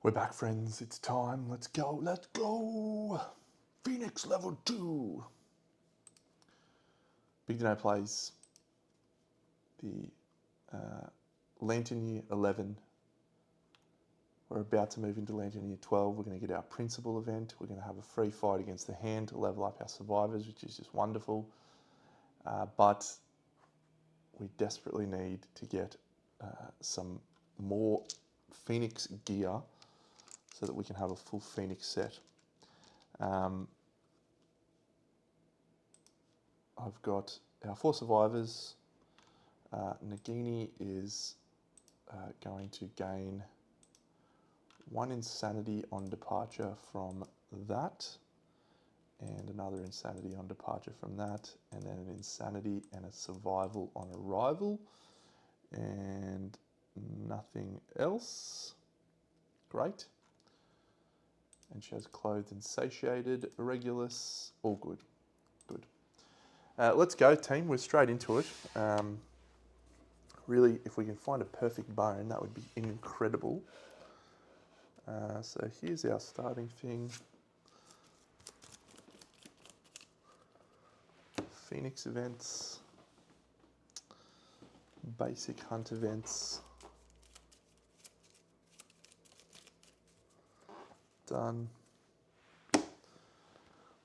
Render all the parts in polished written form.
We're back, friends. It's time. Let's go. Let's go. Phoenix level 2. BigDenoPlays. The Lantern Year 11. We're about to move into Lantern Year 12. We're going to get our principal event. We're going to have a free fight against the hand to level up our survivors, which is just wonderful. But we desperately need to get some more Phoenix gear so that we can have a full Phoenix set. I've got our 4 survivors. Nagini is going to gain 1 insanity on departure from that, and another insanity on departure from that, and then an insanity and a survival on arrival, and nothing else. Great. And she has clothed and satiated, Regulus, all good. Good. Let's go, team. We're straight into it. Really, if we can find a perfect bone, that would be incredible. So here's our starting thing. Phoenix events. Basic hunt events. Done.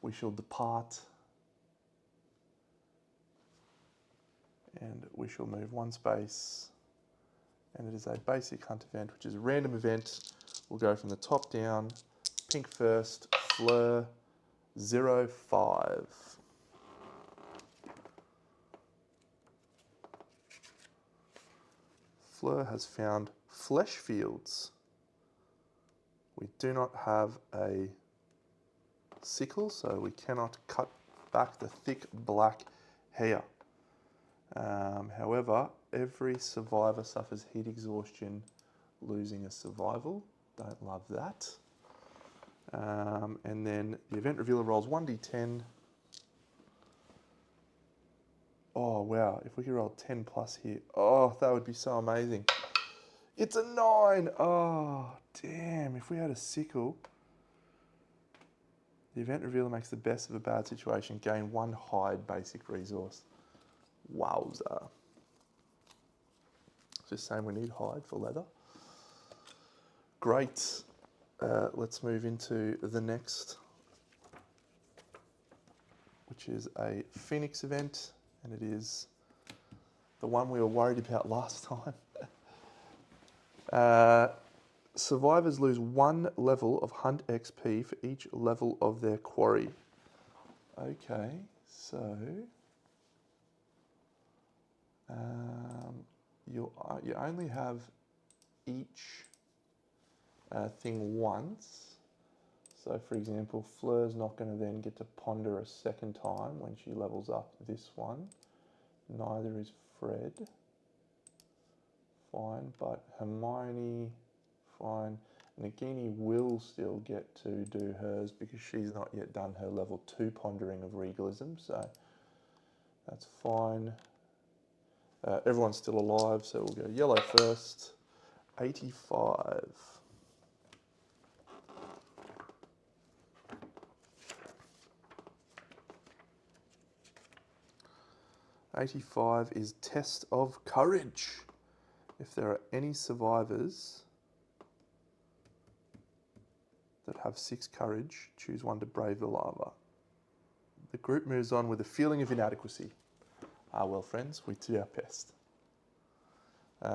We shall depart. And we shall move 1 space. And it is a basic hunt event, which is a random event. We'll go from the top down. Pink first, Fleur 05. Fleur has found flesh fields. We do not have a sickle, so we cannot cut back the thick black hair. However, every survivor suffers heat exhaustion, losing a survival. Don't love that. And then the event revealer rolls 1d10. Oh, wow. If we could roll 10 plus here. Oh, that would be so amazing. It's a 9. Oh, damn. If we had a sickle. The event revealer makes the best of a bad situation. Gain 1 hide basic resource. Wowza. Just saying we need hide for leather. Great. Let's move into the next, which is a Phoenix event, and it is the one we were worried about last time. Survivors lose 1 level of hunt XP for each level of their quarry. Okay, so you only have each thing once. So for example, Fleur's not going to then get to ponder a second time when she levels up this one. Neither is Fred. Fine, but Hermione, fine. Nagini will still get to do hers because she's not yet done her level 2 pondering of regalism, so that's fine. Everyone's still alive, so we'll go yellow first. 85. 85 is Test of Courage. If there are any survivors that have 6 courage, choose 1 to brave the lava. The group moves on with a feeling of inadequacy. Well, friends, we did our best.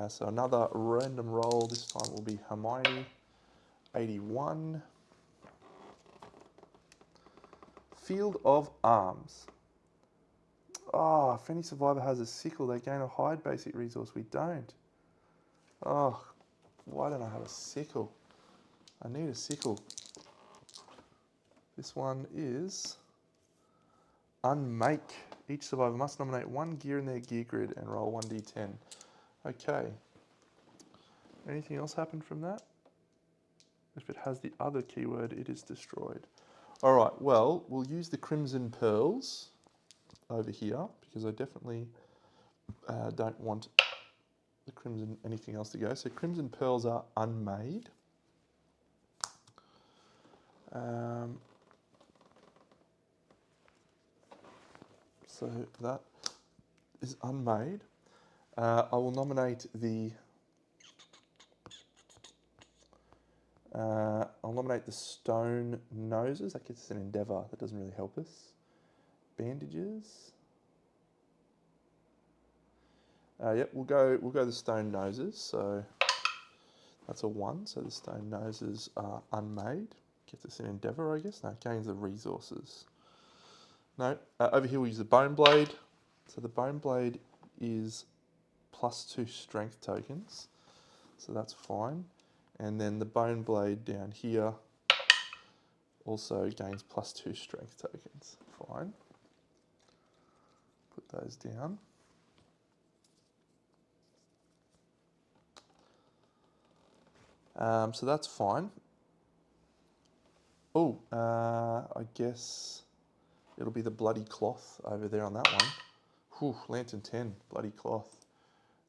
So another random roll. This time will be Hermione, 81. Field of Arms. Oh, if any survivor has a sickle, they gain a hide basic resource. We don't. Oh, why don't I have a sickle? I need a sickle. This one is Unmake. Each survivor must nominate 1 gear in their gear grid and roll 1d10. Okay. Anything else happen from that? If it has the other keyword, it is destroyed. All right, well, we'll use the Crimson Pearls over here because I definitely don't want the Crimson anything else to go. So Crimson Pearls are unmade. So that is unmade. I will nominate the I'll nominate the stone noses. That gets us an endeavour. That doesn't really help us. Bandages. Yep, we'll go the stone noses. So that's a 1. So the stone noses are unmade. Gets us an endeavour, I guess. No, gains the resources. No, over here we'll use the bone blade. So the bone blade is +2 strength tokens. So that's fine. And then the bone blade down here also gains +2 strength tokens. Fine. Put those down. So that's fine. Oh, I guess it'll be the bloody cloth over there on that one. Whew, Lantern 10, bloody cloth.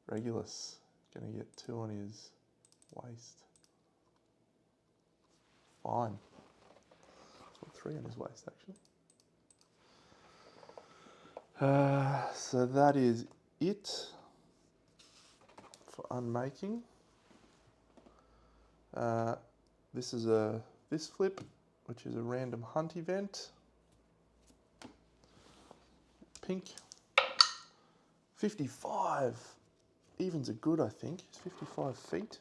Regulus, gonna get 2 on his waist. Fine. Or 3 on his waist, actually. So that is it for unmaking. This is this flip, which is a random hunt event. Pink. 55. Evens are good, I think. 55 feet.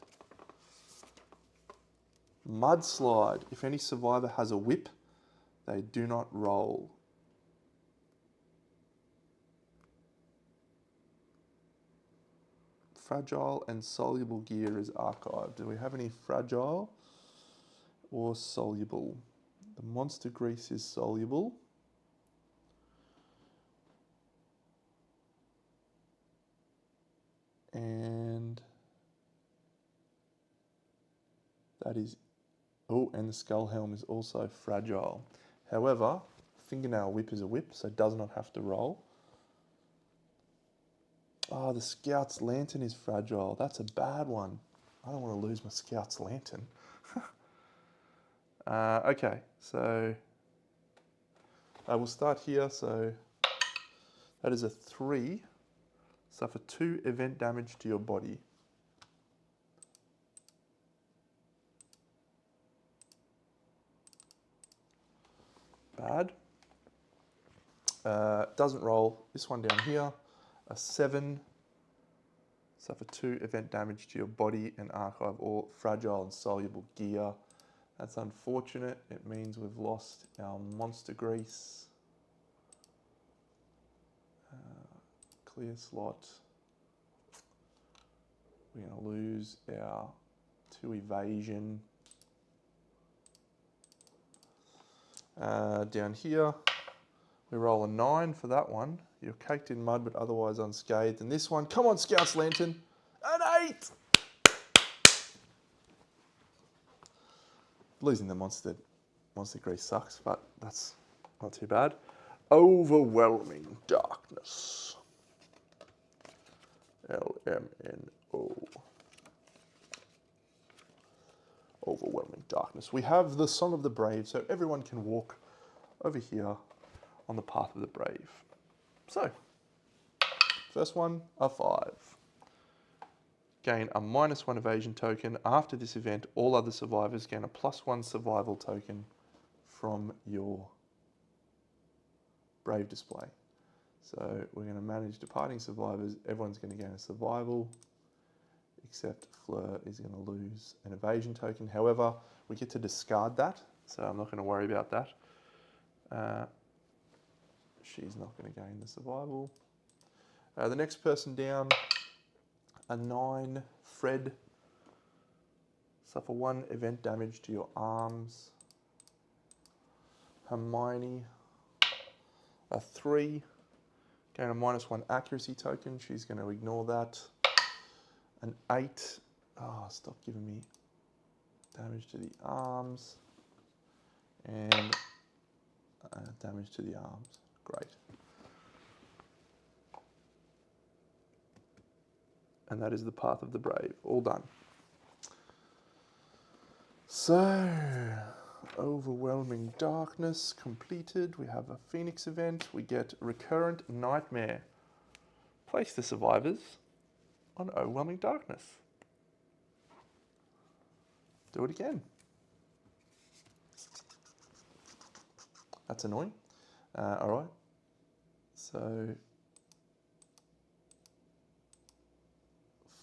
Mudslide. If any survivor has a whip, they do not roll. Fragile and soluble gear is archived. Do we have any fragile or soluble? The monster grease is soluble. And that is, oh, and the skull helm is also fragile. However, fingernail whip is a whip, so it does not have to roll. Oh, the scout's lantern is fragile. That's a bad one. I don't want to lose my scout's lantern. Okay, so I will start here. So that is a 3. Suffer 2 event damage to your body. Bad. Doesn't roll. This one down here, a 7. Suffer 2 event damage to your body and archive all fragile and soluble gear. That's unfortunate. It means we've lost our monster grease. Clear slot. We're going to lose our 2 evasion. Down here, we roll a 9 for that one. You're caked in mud but otherwise unscathed. And this one, come on, Scout's Lantern, an 8! Losing the monster grease sucks, but that's not too bad. Overwhelming darkness. LMNO. Overwhelming darkness. We have the Song of the Brave, so everyone can walk over here on the path of the brave. So, first one, a 5. Gain a -1 evasion token. After this event, all other survivors gain a +1 survival token from your brave display. So we're going to manage departing survivors. Everyone's going to gain a survival, except Fleur is going to lose an evasion token. However, we get to discard that, so I'm not going to worry about that. She's not going to gain the survival. The next person down, a 9, Fred. Suffer 1 event damage to your arms. Hermione, a 3. Gain a -1 accuracy token. She's going to ignore that. An 8. Oh, stop giving me damage to the arms. And damage to the arms. Great. And that is the path of the brave. All done. So, Overwhelming Darkness completed. We have a Phoenix event. We get Recurrent Nightmare. Place the survivors on Overwhelming Darkness. Do it again. That's annoying. All right. So,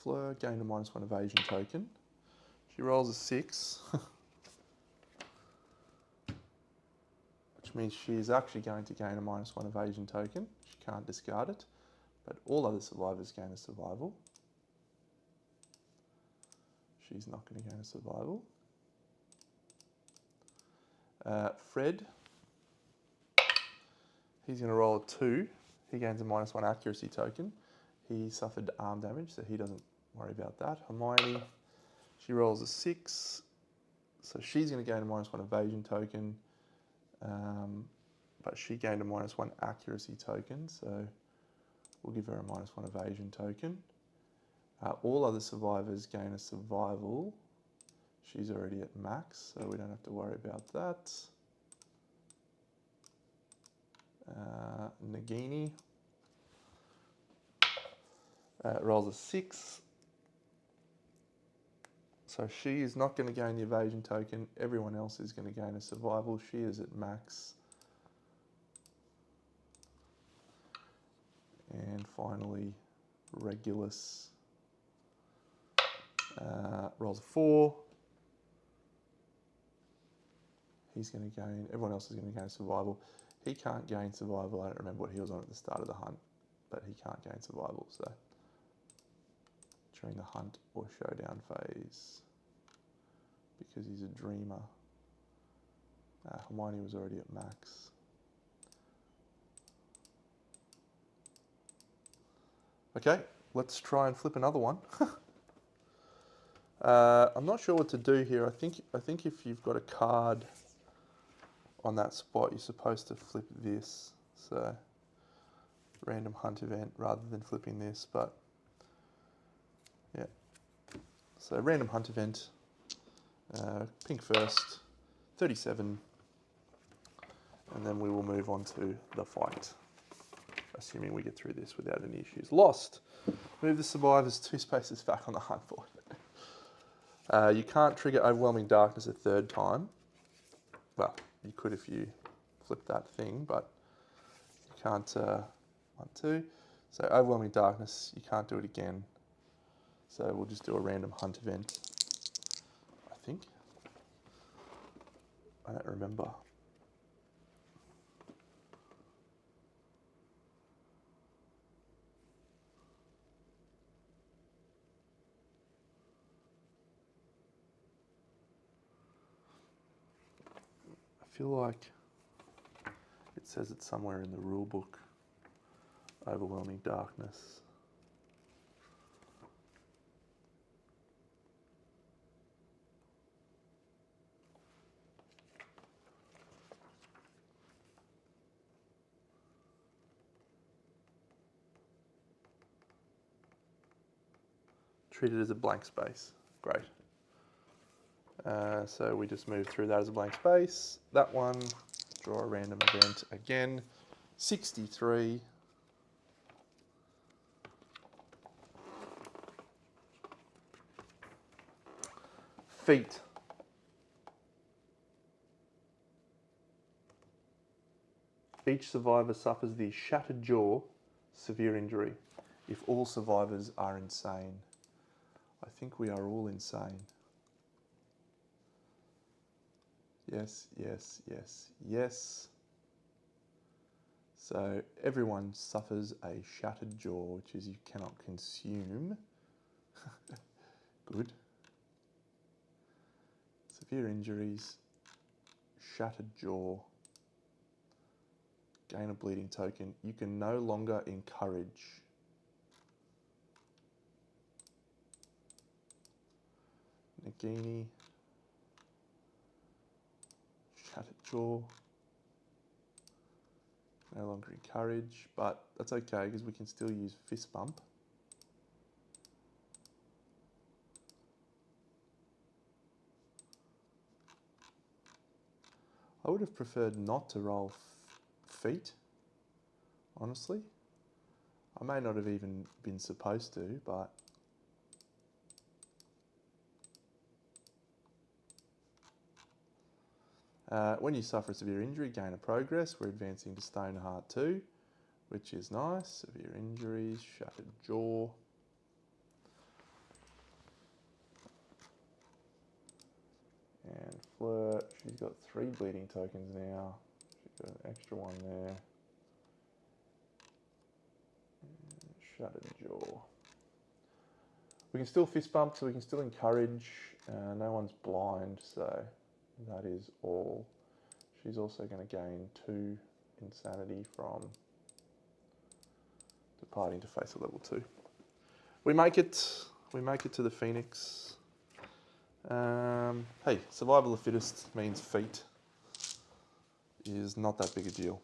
Fleur gained a -1 evasion token. She rolls a 6. Which means she's actually going to gain a -1 evasion token. She can't discard it, but all other survivors gain a survival. She's not going to gain a survival. Fred, he's going to roll a 2. He gains a -1 accuracy token. He suffered arm damage, so he doesn't worry about that. Hermione, she rolls a 6, so she's going to gain a -1 evasion token. But she gained a -1 accuracy token, so we'll give her a -1 evasion token. All other survivors gain a survival. She's already at max, so we don't have to worry about that. Nagini rolls a 6. So she is not going to gain the evasion token. Everyone else is going to gain a survival. She is at max. And finally, Regulus rolls a 4. He's going to gain, everyone else is going to gain survival. He can't gain survival. I don't remember what he was on at the start of the hunt, but he can't gain survival, so during the hunt or showdown phase, because he's a dreamer. Hermione was already at max. Okay, let's try and flip another one. I'm not sure what to do here. I think if you've got a card on that spot, you're supposed to flip this. So, random hunt event rather than flipping this, but yeah. So, random hunt event, pink first, 37, and then we will move on to the fight, assuming we get through this without any issues. Lost. Move the survivors 2 spaces back on the hunt board. You can't trigger Overwhelming Darkness a 3rd time. Well, you could if you flip that thing, but you can't 1, 2. So Overwhelming Darkness, you can't do it again. So we'll just do a random hunt event, I think. I don't remember. I feel like it says it somewhere in the rule book, Overwhelming Darkness. Treat it as a blank space. Great. So we just move through that as a blank space. That one, draw a random event again. 63. Feet. Each survivor suffers the shattered jaw, severe injury, if all survivors are insane. I think we are all insane. Yes, yes, yes, yes. So everyone suffers a shattered jaw, which is you cannot consume. Good. Severe injuries, shattered jaw, gain a bleeding token. You can no longer encourage. Nagini, shattered jaw, no longer encourage, but that's okay because we can still use fist bump. I would have preferred not to roll feet, honestly. I may not have even been supposed to, but when you suffer a severe injury, gain a progress. We're advancing to Stoneheart 2, which is nice. Severe injuries, shattered jaw. And Flirt, she's got 3 bleeding tokens now. She's got an extra one there. And shattered jaw. We can still fist bump, so we can still encourage. No one's blind, so that is all. She's also going to gain 2 insanity from departing to face a level 2. We make it. We make it to the Phoenix. Hey, survival of the fittest means feet is not that big a deal.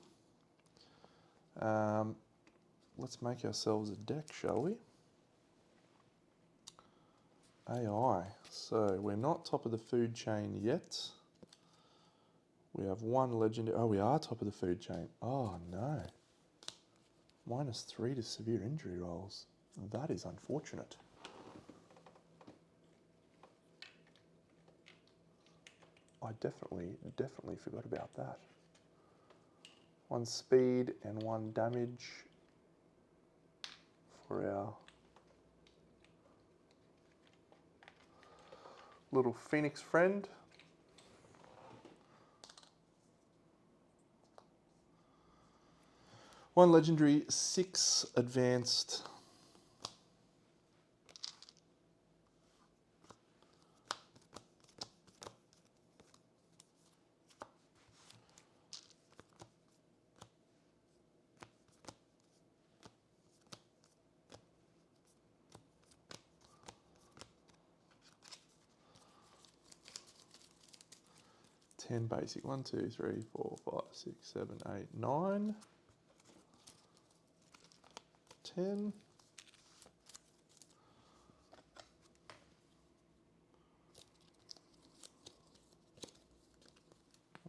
Let's make ourselves a deck, shall we? AI. So we're not top of the food chain yet. We have 1 legendary. Oh, we are top of the food chain. Oh no. -3 to severe injury rolls. That is unfortunate. I definitely forgot about that. 1 speed and 1 damage for our little Phoenix friend. One legendary, 6 advanced. Ten basic. 1, 2, 3, 4, 5, 6, 7, 8, 9. 10.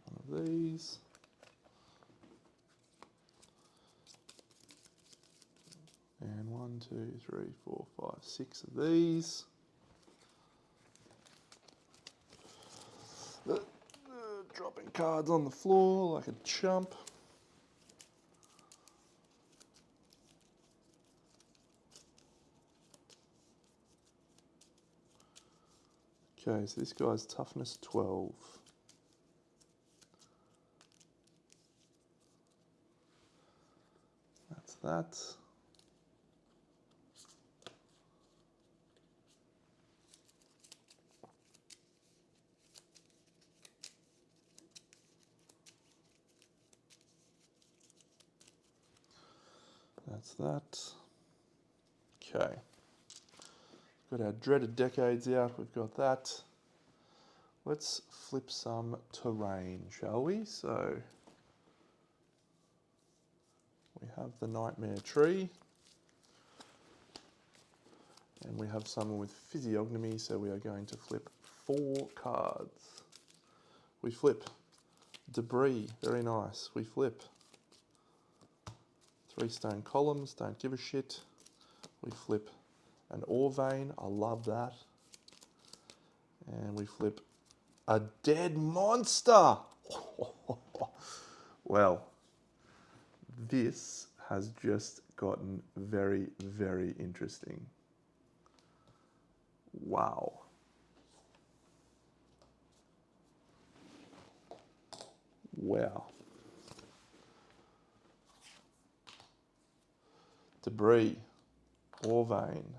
One of these. And 1, 2, 3, 4, 5, 6 of these. Dropping cards on the floor like a chump. Okay, so this guy's toughness 12. That's that. That's that. Okay. Got our dreaded decades out. We've got that. Let's flip some terrain, shall we? So we have the Nightmare Tree. And we have someone with physiognomy, so we are going to flip 4 cards. We flip debris, very nice. We flip 3 stone columns, don't give a shit. We flip an ore vein, I love that. And we flip a dead monster. Well, this has just gotten very, very interesting. Wow. Wow. Debris, ore vein.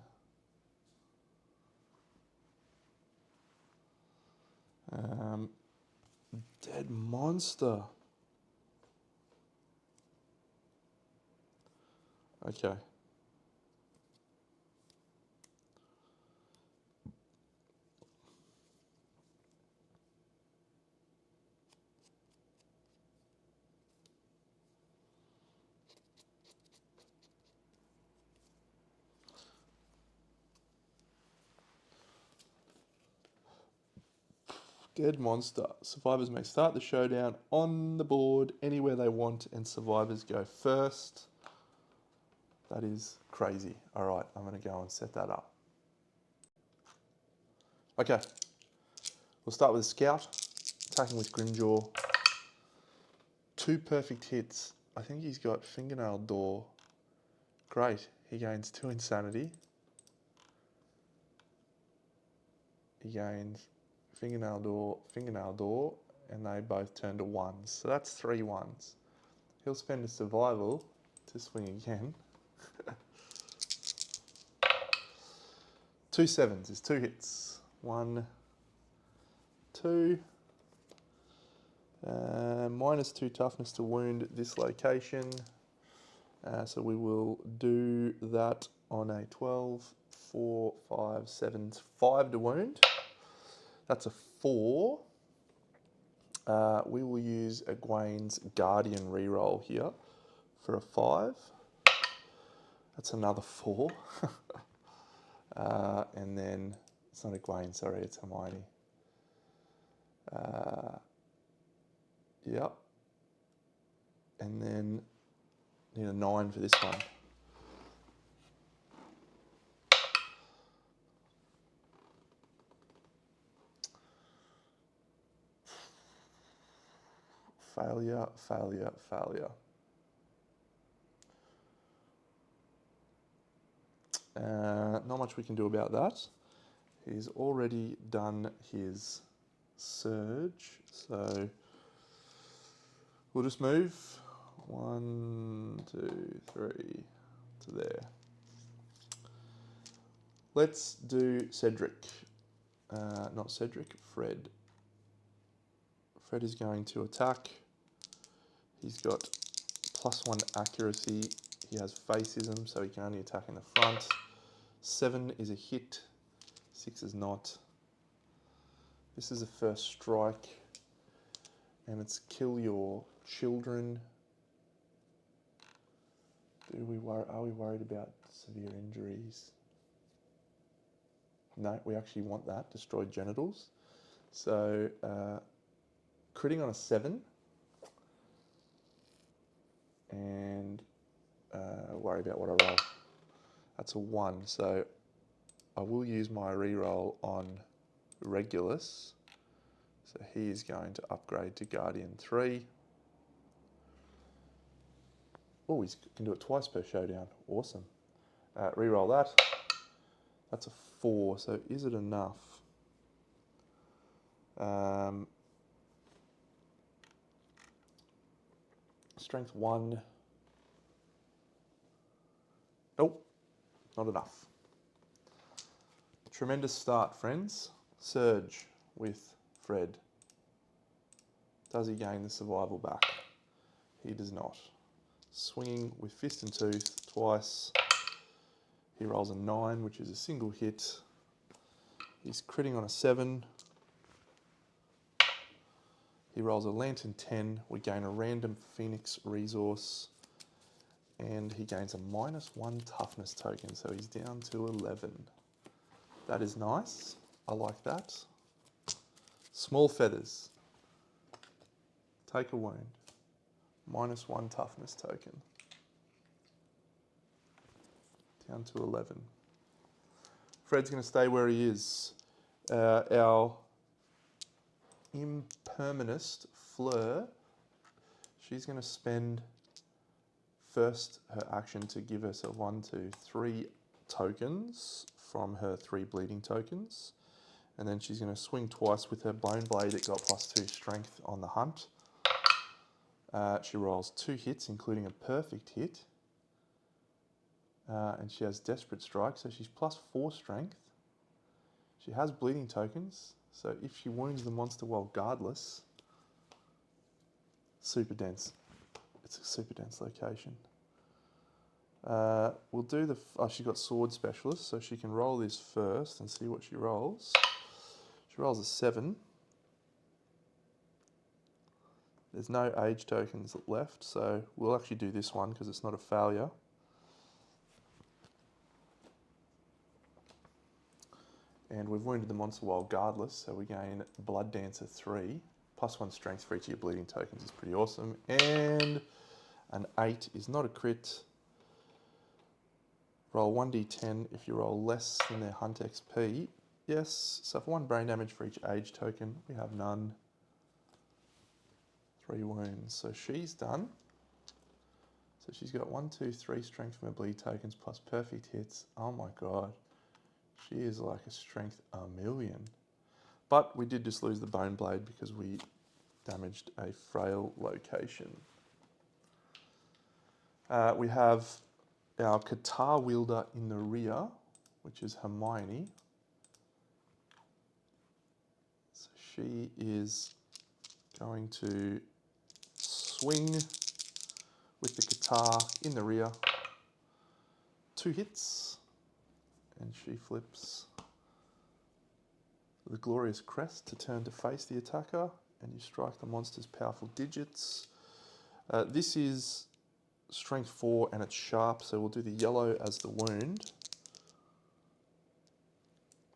Dead monster. Okay. Dead monster. Survivors may start the showdown on the board anywhere they want, and survivors go first. That is crazy. All right, I'm going to go and set that up. Okay, we'll start with a scout, attacking with Grimjaw. 2 perfect hits. I think he's got fingernail door. Great, he gains 2 insanity. He gains fingernail door, and they both turn to 1s. So that's 3 1s. He'll spend a survival to swing again. 2 7s is 2 hits. 1, 2. -2 toughness to wound this location. So we will do that on a 12, 4, 5, 7, 5 to wound. That's a 4. We will use Egwene's Guardian reroll here for a 5. That's another 4. And then, it's not Egwene, sorry, it's Hermione. Yep. And then, need a 9 for this one. Failure, failure, failure. Not much we can do about that. He's already done his surge, so we'll just move 1, 2, 3 to there. Let's do Cedric. Not Cedric, Fred. Fred is going to attack. He's got +1 accuracy. He has facism, so he can only attack in the front. 7 is a hit. 6 is not. This is a first strike, and it's kill your children. Are we worried about severe injuries? No, we actually want that, destroyed genitals. So, critting on a 7, and worry about what I roll. That's a 1, so I will use my reroll on Regulus. So he is going to upgrade to Guardian 3. Oh, he can do it twice per showdown. Awesome. Reroll that. That's a 4, so is it enough? Strength 1. Nope, not enough. Tremendous start, friends. Surge with Fred. Does he gain the survival back? He does not. Swinging with Fist and Tooth twice. He rolls a 9, which is a single hit. He's critting on a 7. He rolls a Lantern 10. We gain a random Phoenix resource. And he gains a -1 toughness token, so he's down to 11. That is nice. I like that. Small feathers. Take a wound. -1 toughness token. Down to 11. Fred's going to stay where he is. Our impermanist, Fleur, she's going to spend first her action to give us a 1, 2, 3 tokens from her 3 bleeding tokens. And then she's going to swing twice with her Bone Blade. It got +2 strength on the hunt. She rolls 2 hits, including a perfect hit. And she has Desperate Strike, so she's +4 strength. She has bleeding tokens, so if she wounds the monster while guardless, super dense. It's a super dense location. We'll do the... Oh, she got Sword Specialist, so she can roll this first and see what she rolls. She rolls a 7. There's no age tokens left, so we'll actually do this one because it's not a failure. And we've wounded the monster while guardless, so we gain Blood Dancer 3. +1 strength for each of your bleeding tokens is pretty awesome. And an 8 is not a crit. Roll 1d10 if you roll less than their hunt XP. Yes, so for 1 brain damage for each age token, we have none. 3 wounds, so she's done. So she's got 1, 2, 3 strength from her bleed tokens plus perfect hits. Oh my god. She is like a strength a million. But we did just lose the bone blade because we damaged a frail location. We have our Qatar wielder in the rear, which is Hermione. So she is going to swing with the Qatar in the rear. 2 hits. And she flips the glorious crest to turn to face the attacker, and you strike the monster's powerful digits. This is strength 4 and it's sharp, so we'll do the yellow as the wound.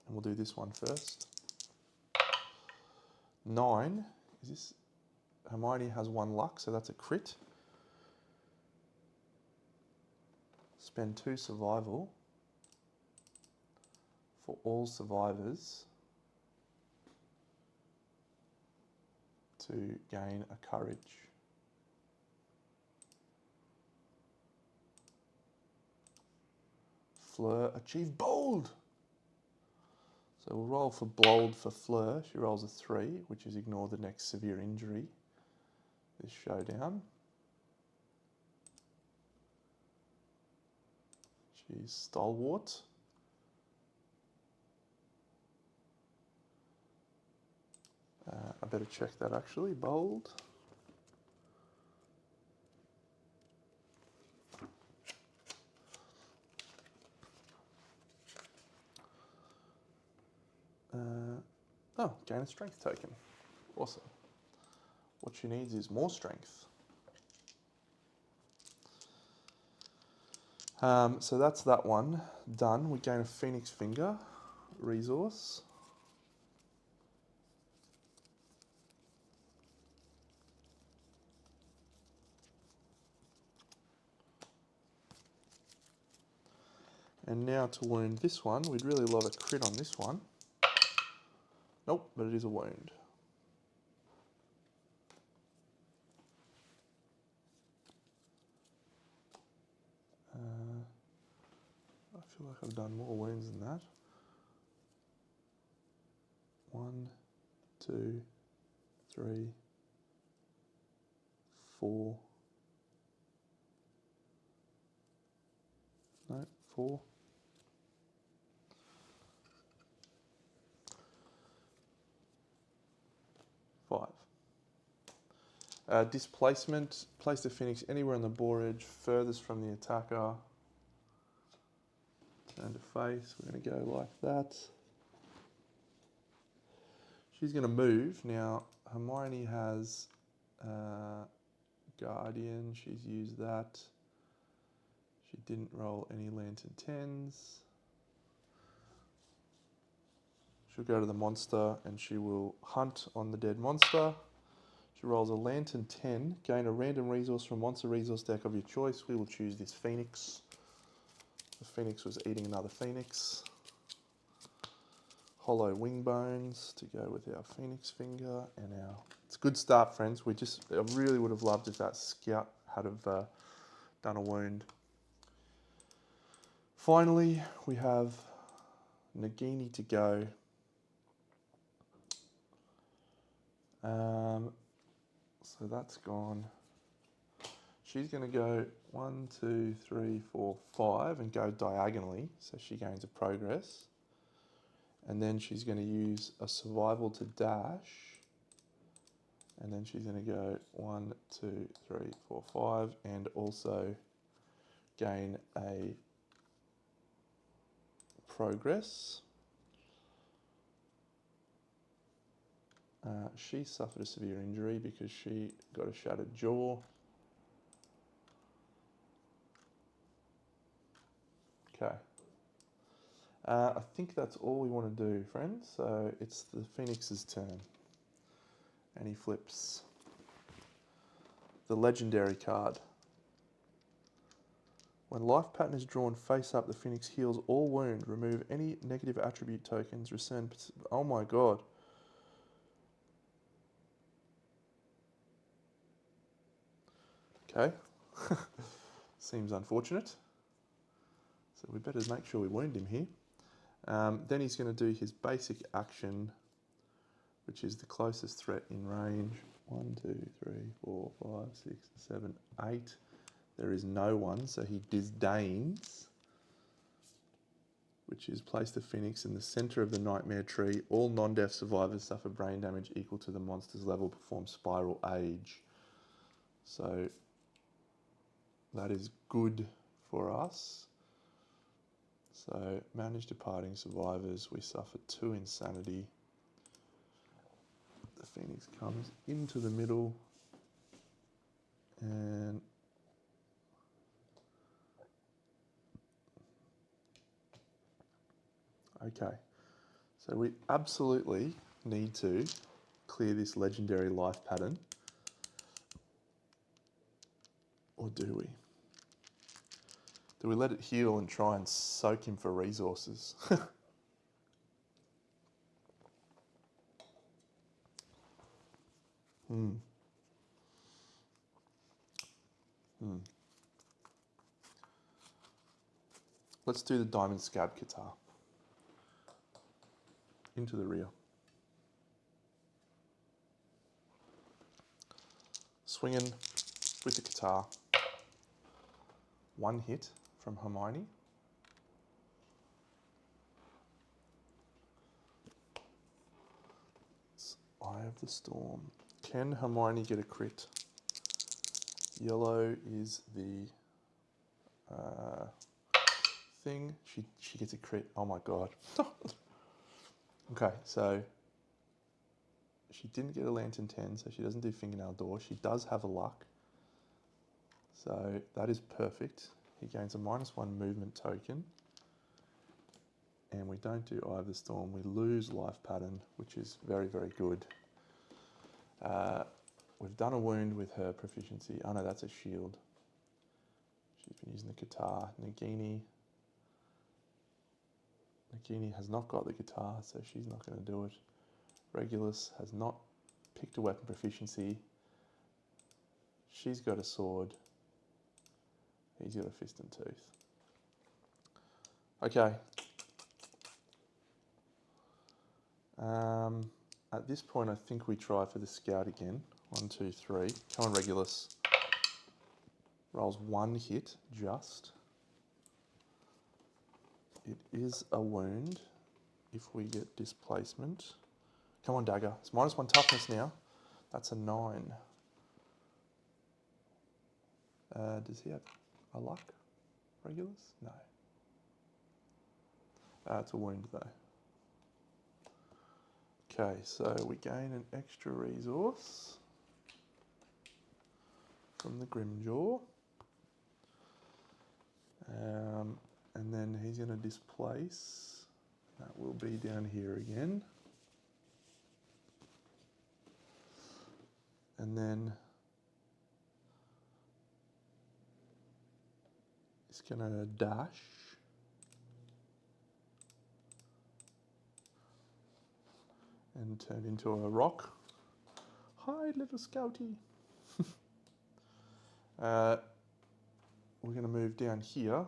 And we'll do this one first. 9. Is this? Hermione has 1 luck, so that's a crit. Spend 2 survival for all survivors to gain a courage. Fleur, achieve bold! So we'll roll for bold for Fleur. She rolls a 3, which is ignore the next severe injury this showdown. She's stalwart. I better check that actually, bold. Oh, gain a strength token. Awesome. What she needs is more strength. So that's that one done. We gain a Phoenix Finger resource. And now to wound this one, we'd really love a crit on this one. Nope, but it is a wound. I feel like I've done more wounds than that. 1, 2, 3, 4. No, 4. 5. Displacement, place the Phoenix anywhere on the board edge, furthest from the attacker. Turn to face, we're going to go like that. She's going to move. Now, Hermione has Guardian, she's used that. She didn't roll any Lantern 10s. She'll go to the monster and she will hunt on the dead monster. She rolls a Lantern 10, gain a random resource from monster resource deck of your choice. We will choose this Phoenix. The Phoenix was eating another Phoenix. Hollow wing bones to go with our Phoenix Finger and our... It's a good start, friends. I really would have loved if that scout had have done a wound. Finally, we have Nagini to go. So that's gone. She's going to go 1, 2, 3, 4, 5 and go diagonally, so she gains a progress. And then she's going to use a survival to dash. And then she's going to go 1, 2, 3, 4, 5 and also gain a progress. She suffered a severe injury because she got a shattered jaw. Okay. I think that's all we want to do, friends. So it's the Phoenix's turn. And he flips the legendary card. When life pattern is drawn face up, the Phoenix heals all wound. Remove any negative attribute tokens. Return. Oh my god. Okay. Seems unfortunate. So we better make sure we wound him here. Then he's going to do his basic action, which is the closest threat in range. 1, 2, 3, 4, 5, 6, 7, 8. There is no one, so he disdains, which is place the Phoenix in the center of the nightmare tree. All non-death survivors suffer brain damage equal to the monster's level. Perform spiral age. So that is good for us. So manage departing survivors. We suffer 2 insanity. The Phoenix comes into the middle and okay. So we absolutely need to clear this legendary life pattern. Or do we? Do we let it heal and try and soak him for resources? Let's do the Diamond Scab Guitar. Into the rear. Swinging with the guitar. 1 hit from Hermione. It's Eye of the Storm. Can Hermione get a crit? Yellow is the thing. She gets a crit. Oh my god. Okay, so she didn't get a Lantern 10, so she doesn't do Fingernail Door. She does have a luck. So that is perfect. He gains a -1 movement token. And we don't do Eye of the Storm. We lose Life Pattern, which is very, very good. We've done a wound with her proficiency. Oh no, that's a shield. She's been using the guitar. Nagini has not got the guitar, so she's not going to do it. Regulus has not picked a weapon proficiency. She's got a sword. He's got a fist and tooth. Okay. At this point, I think we try for the scout again. 1, 2, 3. Come on, Regulus. Rolls 1 hit, just. It is a wound if we get displacement. Come on, Dagger. It's -1 toughness now. That's a 9. Does he have a luck? Regulus? No. It's a wound though. Okay, so we gain an extra resource from the Grimjaw. And then he's going to displace. That will be down here again. And then he's going to dash. And turn into a rock. Hi, little scouty. We're going to move down here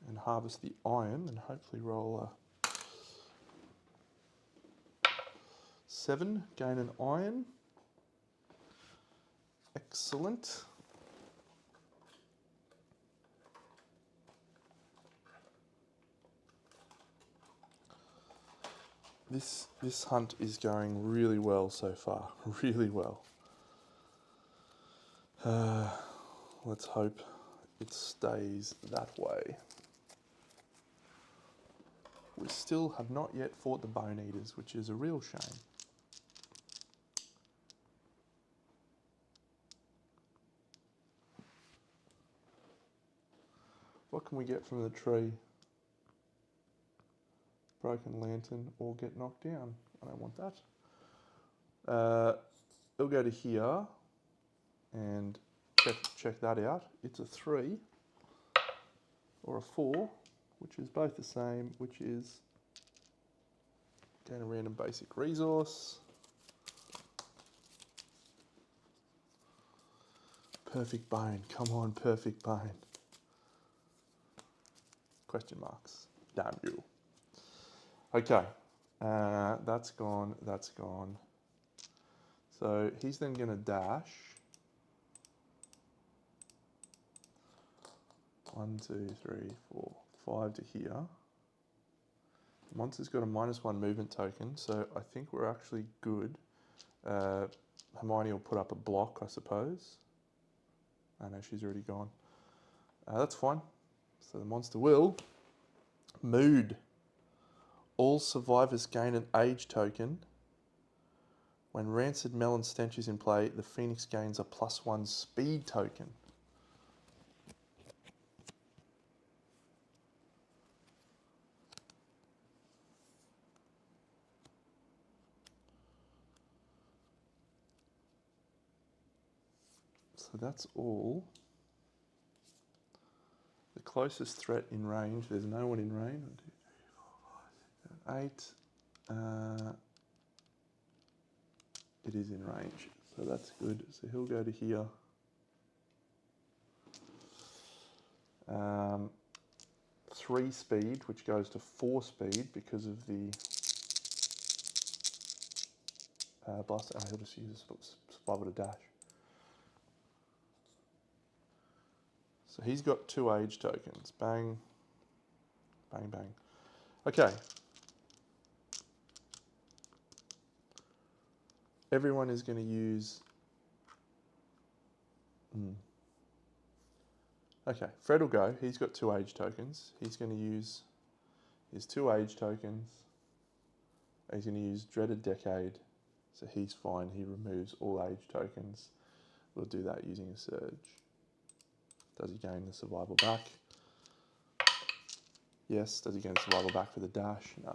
and harvest the iron and hopefully roll a 7, gain an iron. Excellent. This hunt is going really well so far, really well. Let's hope it stays that way. We still have not yet fought the Bone Eaters, which is a real shame. What can we get from the tree? Broken lantern or get knocked down. I don't want that. It'll go to here and check that out. It's a 3 or a 4, which is both the same, which is gain a random basic resource. Perfect bone. Come on, perfect bone. Question marks. Damn you. Okay. That's gone. That's gone. So he's then going to dash. 1, 2, 3, 4, 5 to here. The monster's got a -1 movement token, so I think we're actually good. Hermione will put up a block, I suppose. I know she's already gone. That's fine. So the monster will mood. All survivors gain an age token. When Rancid Melon Stench is in play, the Phoenix gains a +1 speed token. So that's all. The closest threat in range, there's no one in range. 1, 2, 3, 4, 5, 6, 7, 8. It is in range, so that's good. So he'll go to here. 3 speed, which goes to 4 speed because of the blast. He'll just use a survival to dash. So he's got 2 age tokens. Bang, bang, bang. Okay. Everyone is going to use... Okay, Fred will go. He's got 2 age tokens. He's going to use his 2 age tokens. He's going to use Dreaded Decade. So he's fine. He removes all age tokens. We'll do that using a Surge. Does he gain the survival back? Yes. Does he gain the survival back for the dash? No.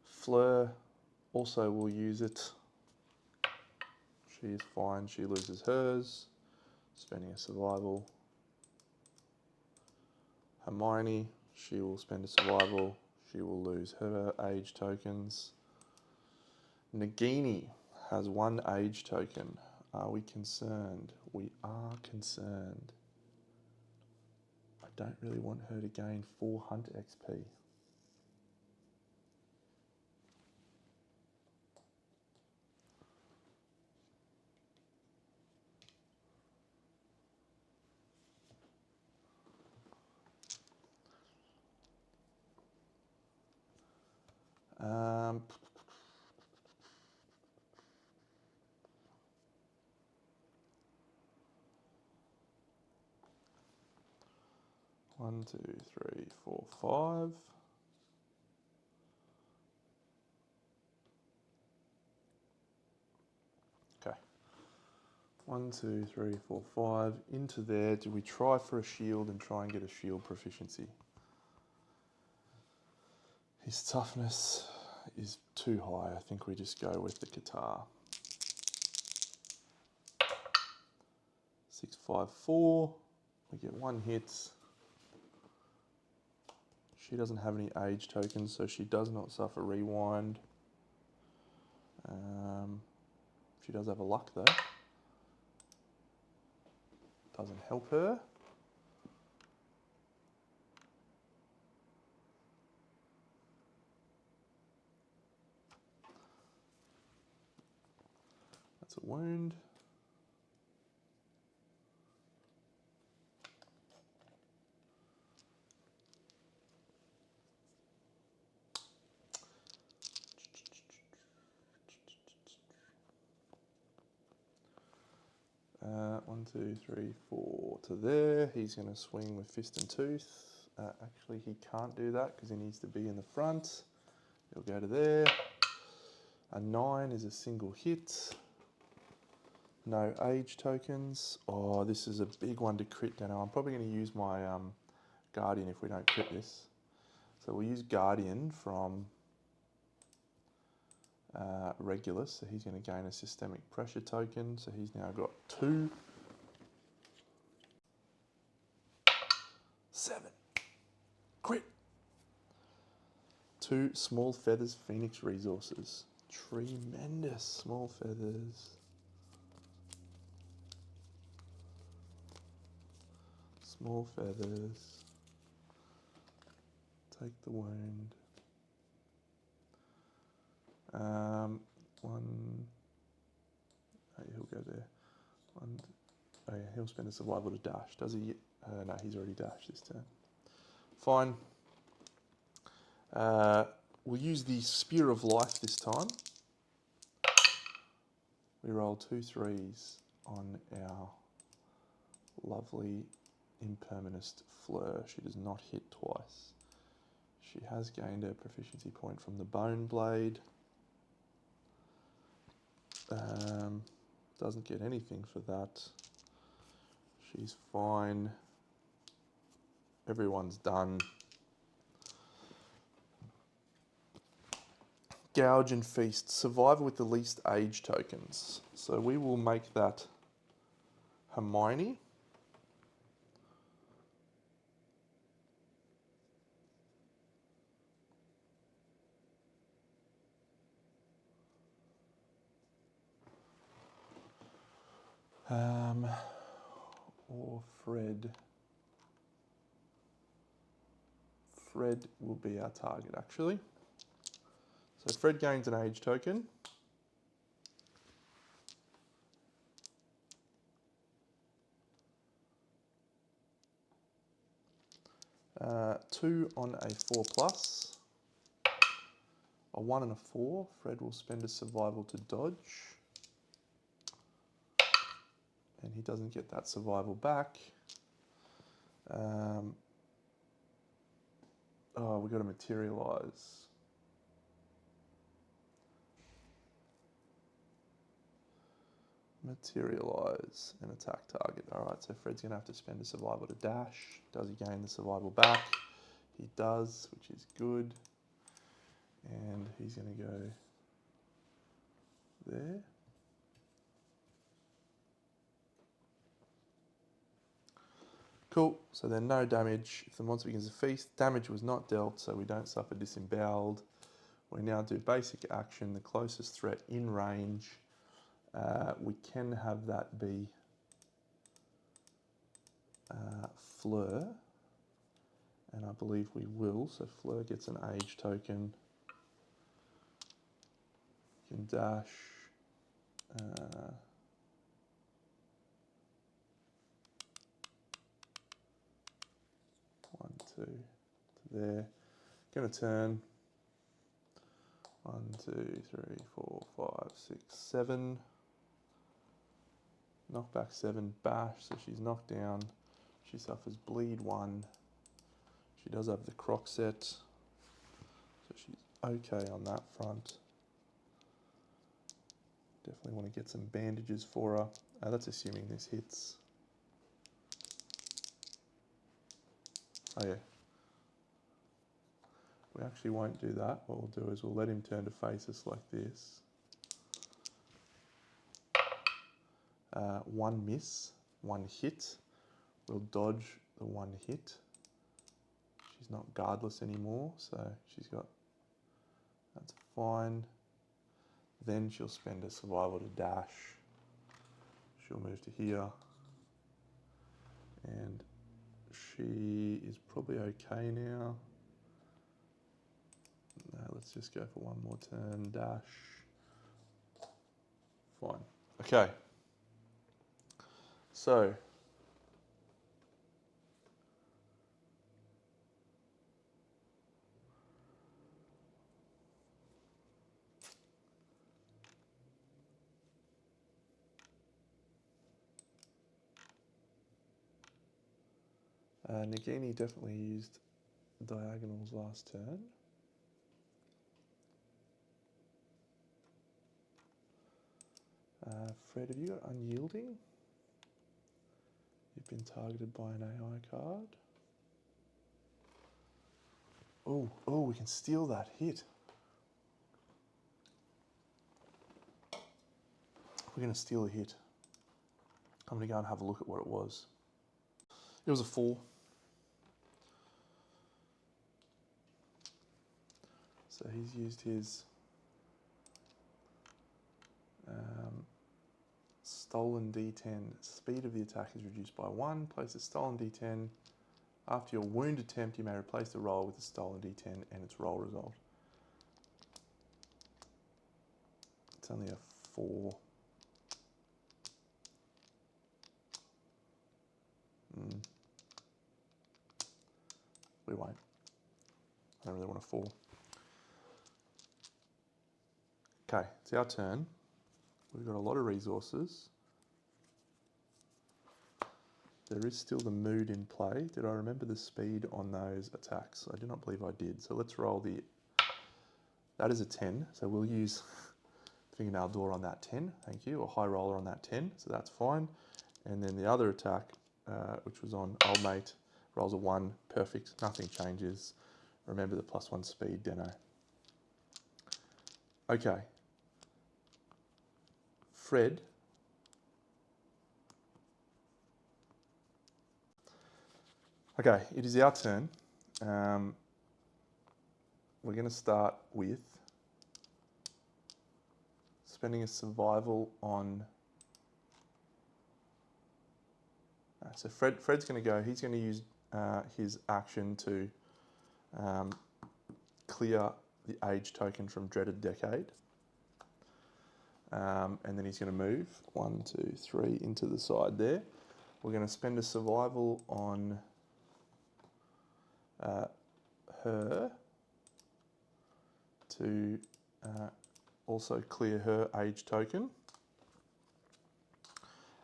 Fleur also will use it. She is fine. She loses hers. Spending a survival. Hermione, she will spend a survival. She will lose her age tokens. Nagini has 1 age token. Are we concerned? We are concerned. I don't really want her to gain 4 hunt XP. One, 2, 3, 4, 5. Okay. 1, 2, 3, 4, 5. Into there. Do we try for a shield and try and get a shield proficiency? His toughness is too high. I think we just go with the Qatar. 6, 5, 4. We get 1 hit. She doesn't have any age tokens, so she does not suffer rewind. She does have a luck though. Doesn't help her. That's a wound. One, 2, 3, 4 to there. He's going to swing with Fist and Tooth. Actually, he can't do that because he needs to be in the front. He'll go to there. A 9 is a single hit. No age tokens. Oh, this is a big one to crit, Dano. I'm probably going to use my Guardian if we don't crit this. So we'll use Guardian from Regulus. So he's going to gain a systemic pressure token. So he's now got 2. 7. Crit. 2 small feathers Phoenix resources. Tremendous small feathers. Small feathers. Take the wound. 1. Oh, he'll go there. 1. Oh yeah, he'll spend a survival to dash. Does he? No, he's already dashed this turn. Fine. We'll use the Spear of Life this time. We roll 2 3s on our lovely Impermanist Fleur. She does not hit twice. She has gained a proficiency point from the Bone Blade. Doesn't get anything for that. She's fine. Everyone's done. Gouge and Feast. Survivor with the least age tokens. So we will make that Hermione. Or Fred. Fred will be our target, actually. So Fred gains an age token. Two on a 4+. A 1 and a 4. Fred will spend a survival to dodge. And he doesn't get that survival back. Oh, we've got to materialise. Materialise and attack target. Alright, so Fred's going to have to spend a survival to dash. Does he gain the survival back? He does, which is good. And he's going to go there. Cool, so then no damage. If the monster begins to feast, damage was not dealt, so we don't suffer disemboweled. We now do basic action, the closest threat in range. We can have that be Fleur, and I believe we will. So Fleur gets an age token. You can dash. 1, 2 to there. Going to turn 1, 2, 3, 4, 5, 6, 7. Knockback 7, bash, so she's knocked down. She suffers bleed 1. She does have the croc set, so she's okay on that front. Definitely want to get some bandages for her. That's assuming this hits. Oh yeah. We actually won't do that. What we'll do is we'll let him turn to face us like this. 1 miss, 1 hit. We'll dodge the 1 hit. She's not guardless anymore, so she's got, that's fine. Then she'll spend a survival to dash. She'll move to here. And she is probably okay now. No, let's just go for 1 more turn, dash. Fine. Okay. So, Nagini definitely used diagonals last turn. Fred, have you got unyielding? You've been targeted by an AI card. Oh, we can steal that hit. We're going to steal a hit. I'm going to go and have a look at what it was. It was a 4. So he's used his stolen D10. Speed of the attack is reduced by 1. Place a stolen D10. After your wound attempt, you may replace the roll with a stolen D10 and its roll result. It's only a 4. We won't. I don't really want a 4. Okay, it's our turn. We've got a lot of resources. There is still the mood in play. Did I remember the speed on those attacks? I do not believe I did. So let's roll the... That is a 10. So we'll use fingernail door on that 10. Thank you. Or high roller on that 10. So that's fine. And then the other attack, which was on old mate, rolls a 1. Perfect. Nothing changes. Remember the +1 speed, Deno. Okay. Fred. Okay, it is our turn. We're going to start with spending a survival on... So Fred's going to go. He's going to use his action to clear the age token from Dreaded Decade. And then he's going to move 1, 2, 3 into the side there. We're going to spend a survival on her to also clear her age token.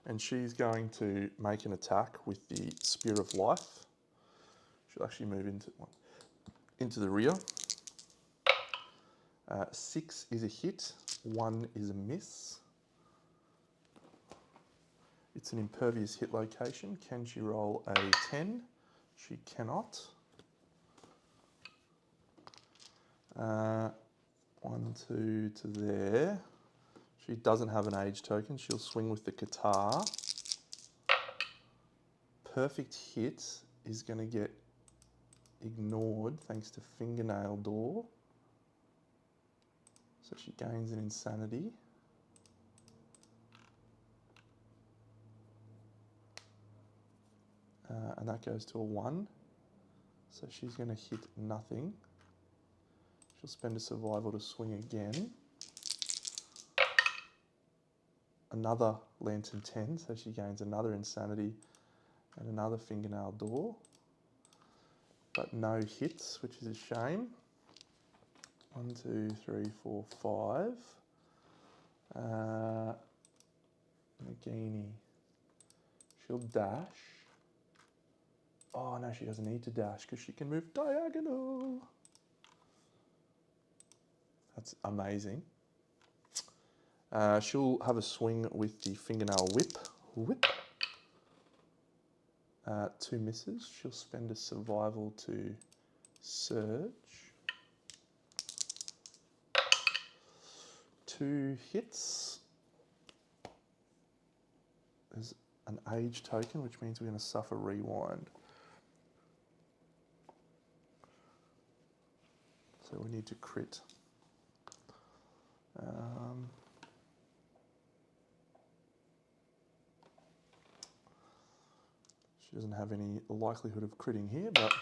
And she's going to make an attack with the Spear of Life. She'll actually move into the rear. 6 is a hit, 1 is a miss. It's an impervious hit location. Can she roll a 10? She cannot. 1, 2 to there. She doesn't have an age token. She'll swing with the Qatar. Perfect hit is going to get ignored thanks to fingernail door. So she gains an insanity. And that goes to a 1. So she's going to hit nothing. She'll spend a survival to swing again. Another Lantern 10, so she gains another insanity and another fingernail door. But no hits, which is a shame. 1, 2, 3, 4, 5. Nagini. She'll dash. Oh no, she doesn't need to dash because she can move diagonal. That's amazing. She'll have a swing with the fingernail whip. 2 misses. She'll spend a survival to surge. 2 hits. There's an age token, which means we're going to suffer rewind. So we need to crit. She doesn't have any likelihood of critting here, but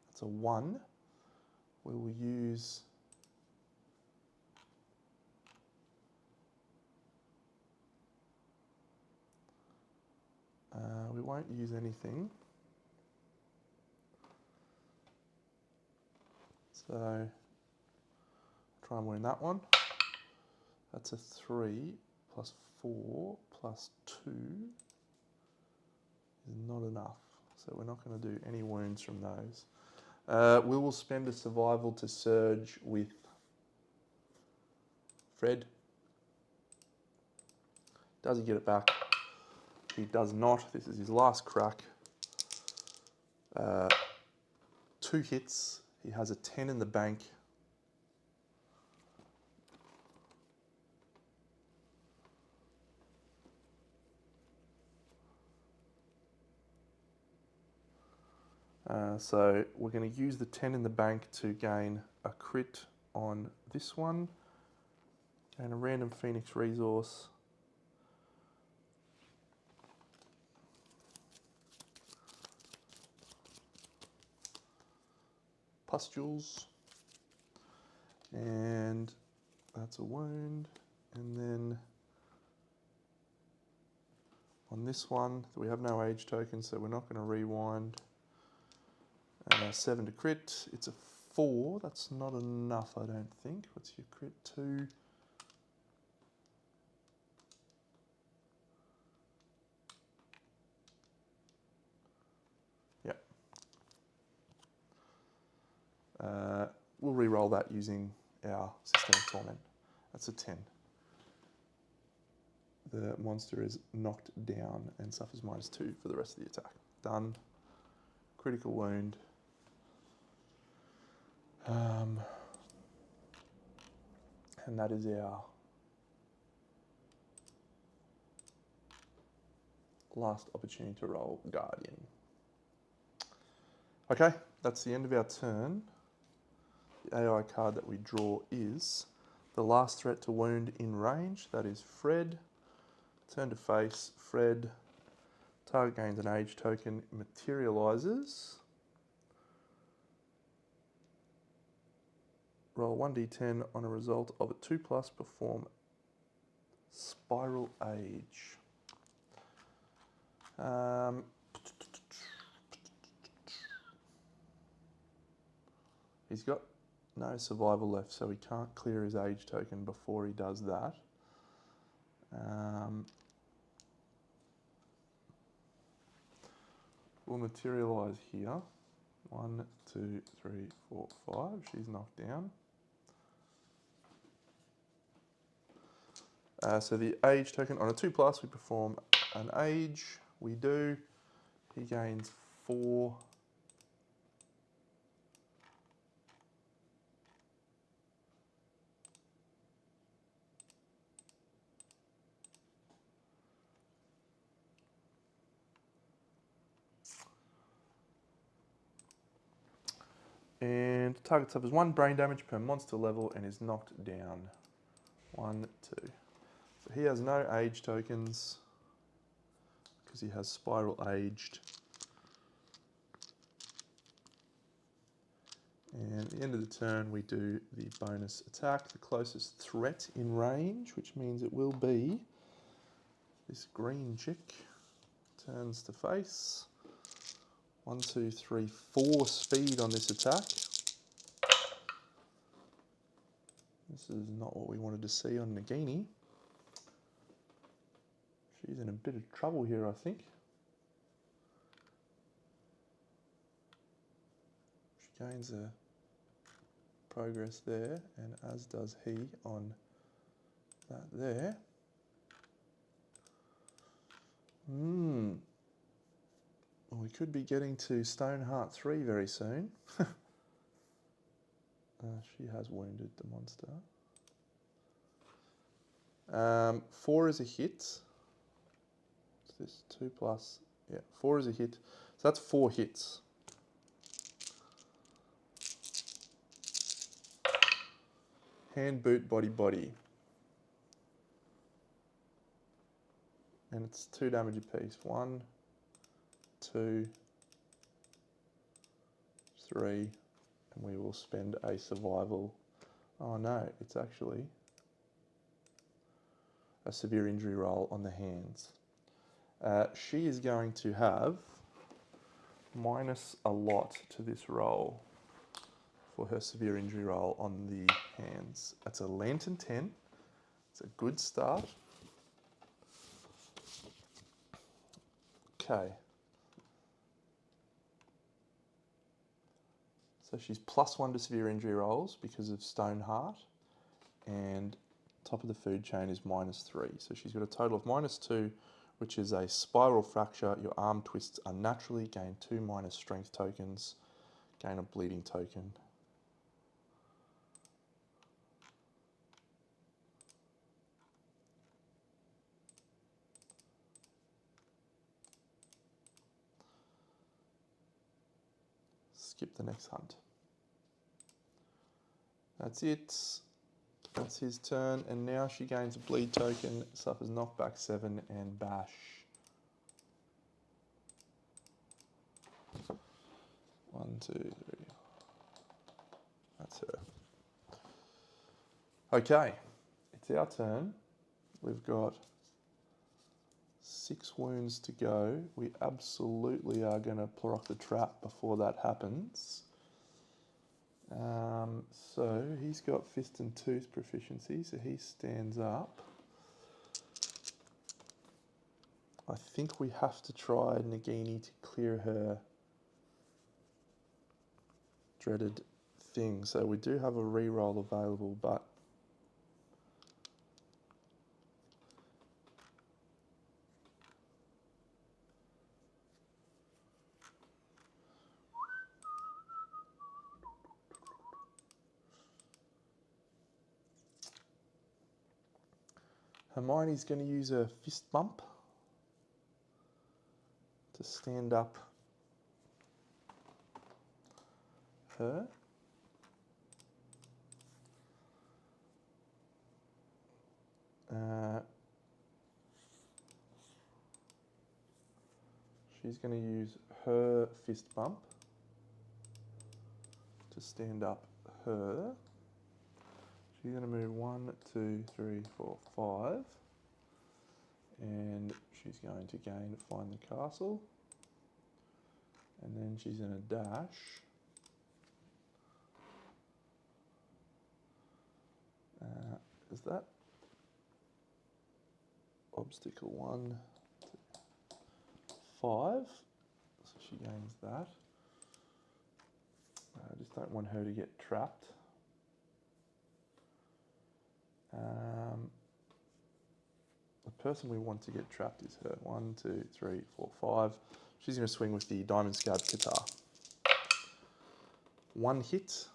that's a 1. We will use we won't use anything. So try and win that one. That's a 3 plus 4 plus 2 is not enough. So we're not going to do any wounds from those. We will spend a survival to surge with Fred. Does he get it back? He does not. This is his last crack. 2 hits. He has a 10 in the bank. So we're going to use the 10 in the bank to gain a crit on this one. Gain a random Phoenix resource. Pustules. And that's a wound. And then on this one, we have no age token, so we're not going to rewind. 7 to crit. It's a 4. That's not enough, I don't think. What's your crit? 2. Yep. We'll re-roll that using our Systemic Torment. That's a 10. The monster is knocked down and suffers -2 for the rest of the attack. Done. Critical wound. And that is our last opportunity to roll Guardian. Okay, that's the end of our turn. The AI card that we draw is the last threat to wound in range. That is Fred. Turn to face. Fred. Target gains an age token. Materializes. Roll 1d10 on a result of a 2+, perform Spiral Age. He's got no survival left, so he can't clear his age token before he does that. We'll materialise here. 1, 2, 3, 4, 5. She's knocked down. So the age token on a 2+, we perform an age. We do. He gains 4. And target suffers 1 brain damage per monster level and is knocked down. 1, 2. So he has no age tokens because he has Spiral Aged. And at the end of the turn, we do the bonus attack, the closest threat in range, which means it will be this green chick. Turns to face. 1, 2, 3, 4 speed on this attack. This is not what we wanted to see on Nagini. She's in a bit of trouble here, I think. She gains a progress there, and as does he on that there. Well, we could be getting to Stoneheart 3 very soon. She has wounded the monster. 4 is a hit. What's this? 2+. Yeah, 4 is a hit. So that's 4 hits. Hand, boot, body, body. And it's 2 damage apiece. 1, 2, 3, and we will spend a survival. Oh no, it's actually a severe injury roll on the hands. She is going to have minus a lot to this roll for her severe injury roll on the hands. That's a Lantern 10. It's a good start. Okay. So she's +1 to severe injury rolls because of Stoneheart, and top of the food chain is -3. So she's got a total of -2, which is a spiral fracture. Your arm twists unnaturally, gain 2 minus strength tokens, gain a bleeding token. Skip the next hunt. That's it. That's his turn, and now she gains a bleed token, suffers knockback 7 and bash. 1, 2, 3. That's her. Okay, it's our turn. We've got 6 wounds to go. We absolutely are going to proc the trap before that happens. So he's got fist and tooth proficiency, so he stands up. I think we have to try Nagini to clear her dreaded thing. So we do have a reroll available, but Hermione's going to use a fist bump to stand up her. She's going to use her fist bump to stand up her. She's going to move 1, 2, 3, 4, 5. And she's going to find the castle. And then she's going to dash. Is that obstacle 1, 2, 5? So she gains that. I just don't want her to get trapped. The person we want to get trapped is her. 1, 2, 3, 4, 5. She's going to swing with the Diamond Scab Guitar. 1 hit.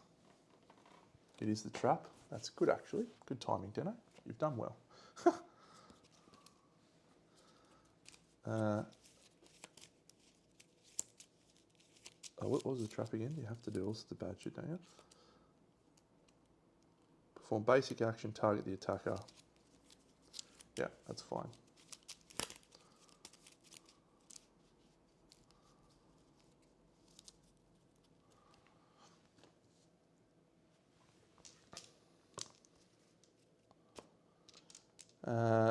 It is the trap. That's good, actually. Good timing, Deno. You've done well. What was the trap again? You have to do also the bad shit, don't you? Perform basic action, target the attacker. Yeah, that's fine.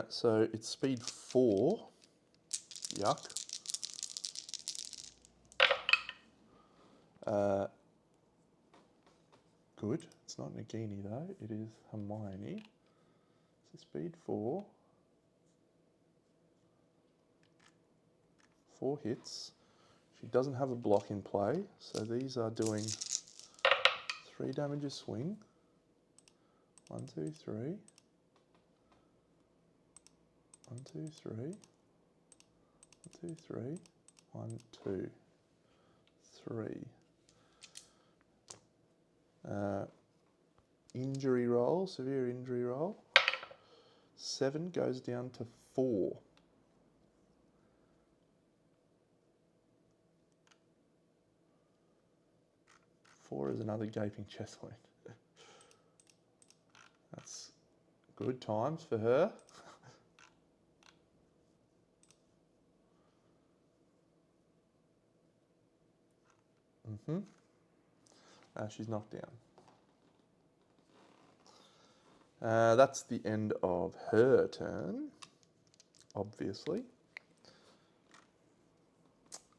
So it's speed 4. Yuck. Good. It's not Nagini though. It is Hermione. So speed 4. 4 hits. She doesn't have a block in play, so these are doing 3 damage a swing. 1, 2, 3. 1, 2, 3. 1, 2, 3. 1, 2, 3. Injury roll, severe injury roll. 7 goes down to 4. Four is another gaping chest wound. That's good times for her. She's knocked down. That's the end of her turn, obviously.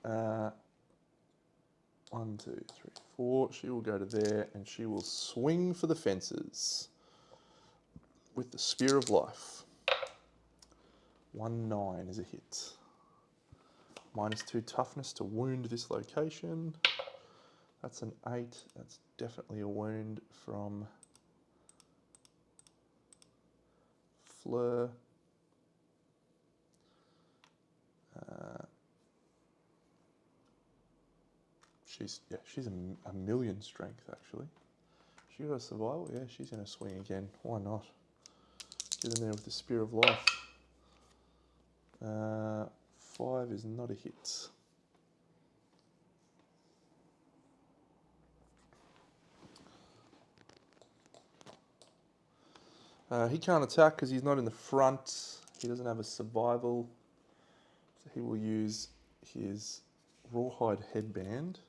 1, 2, 3, 4. She will go to there and she will swing for the fences with the Spear of Life. 1, 9 is a hit. -2 toughness to wound this location. That's an 8. That's definitely a wound from Fleur. She's a million strength actually. She got a survival? Yeah, she's going to swing again. Why not? Get in there with the Spear of Life. 5 is not a hit. He can't attack because he's not in the front. He doesn't have a survival. So he will use his Rawhide Headband.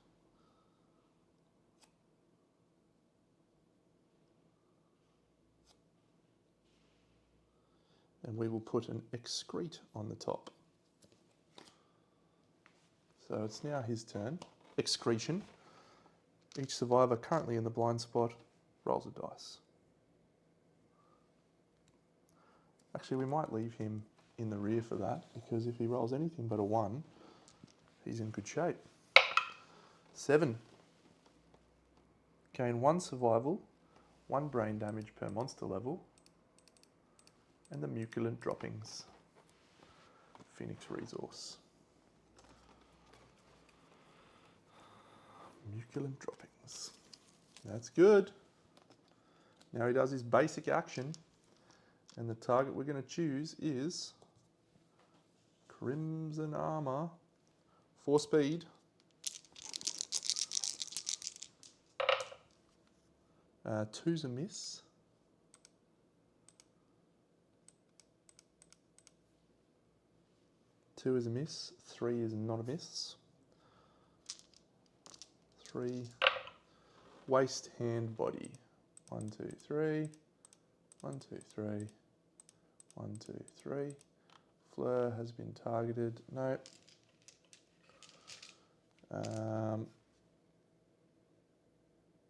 And we will put an excrete on the top. So it's now his turn. Excretion. Each survivor currently in the blind spot rolls a dice. Actually, we might leave him in the rear for that, because if he rolls anything but a 1, he's in good shape. 7. Gain 1 survival, 1 brain damage per monster level, and the Muculent Droppings. Phoenix Resource. Muculent Droppings. That's good. Now he does his basic action, and the target we're going to choose is Crimson Armor, 4 speed. Two's a miss. Two is a miss. 3 is not a miss. 3. Waist, hand, body. 1, 2, 3. 1, 2, 3. 1, 2, 3. Fleur has been targeted. No.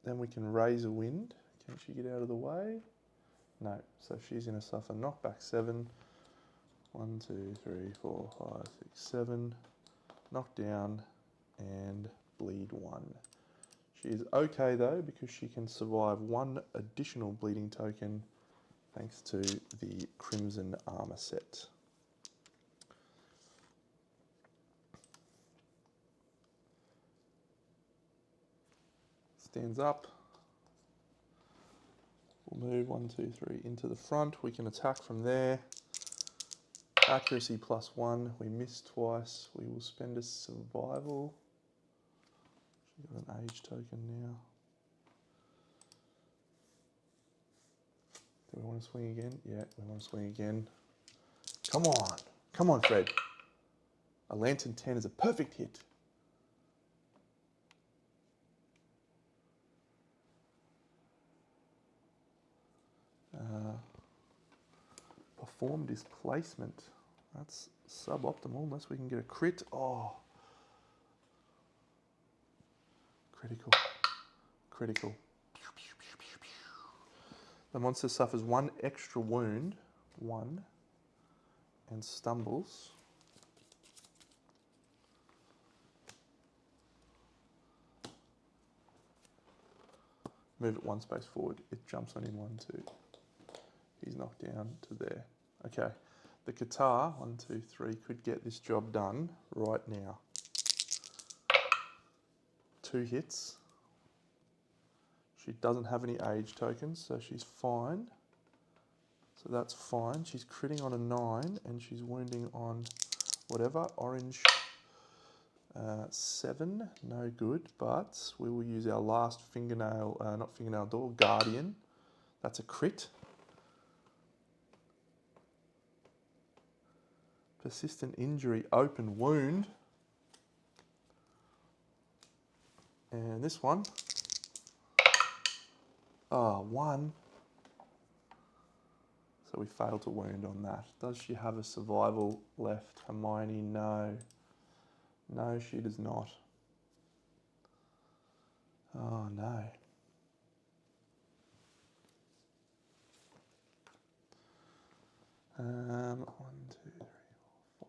Then we can raise a wind. Can she get out of the way? No. So she's going to suffer knockback 7. 1, 2, 3, 4, 5, 6, 7. Knockdown and bleed 1. She is okay though, because she can survive 1 additional bleeding token thanks to the Crimson Armor set. Stands up. We'll move 1, 2, 3 into the front. We can attack from there. Accuracy +1. We missed twice. We will spend a survival. She's got an age token now. Do we want to swing again? Yeah, we want to swing again. Come on. Come on, Fred. A Lantern 10 is a perfect hit. Perform Displacement. That's suboptimal unless we can get a crit. Oh. Critical. Critical. The monster suffers 1 extra wound. 1. And stumbles. Move it 1 space forward. It jumps on him 1, 2. He's knocked down to there. Okay. The Qatar, 1, 2, 3, could get this job done right now. 2 hits. She doesn't have any age tokens, so she's fine. So that's fine. She's critting on a 9, and she's wounding on whatever. Orange 7, no good, but we will use our last fingernail, not fingernail door, Guardian. That's a crit. Persistent injury, open wound. And this one, 1. So we failed to wound on that. Does she have a survival left, Hermione? No. No, she does not. Oh no. One, two, three, four, 5.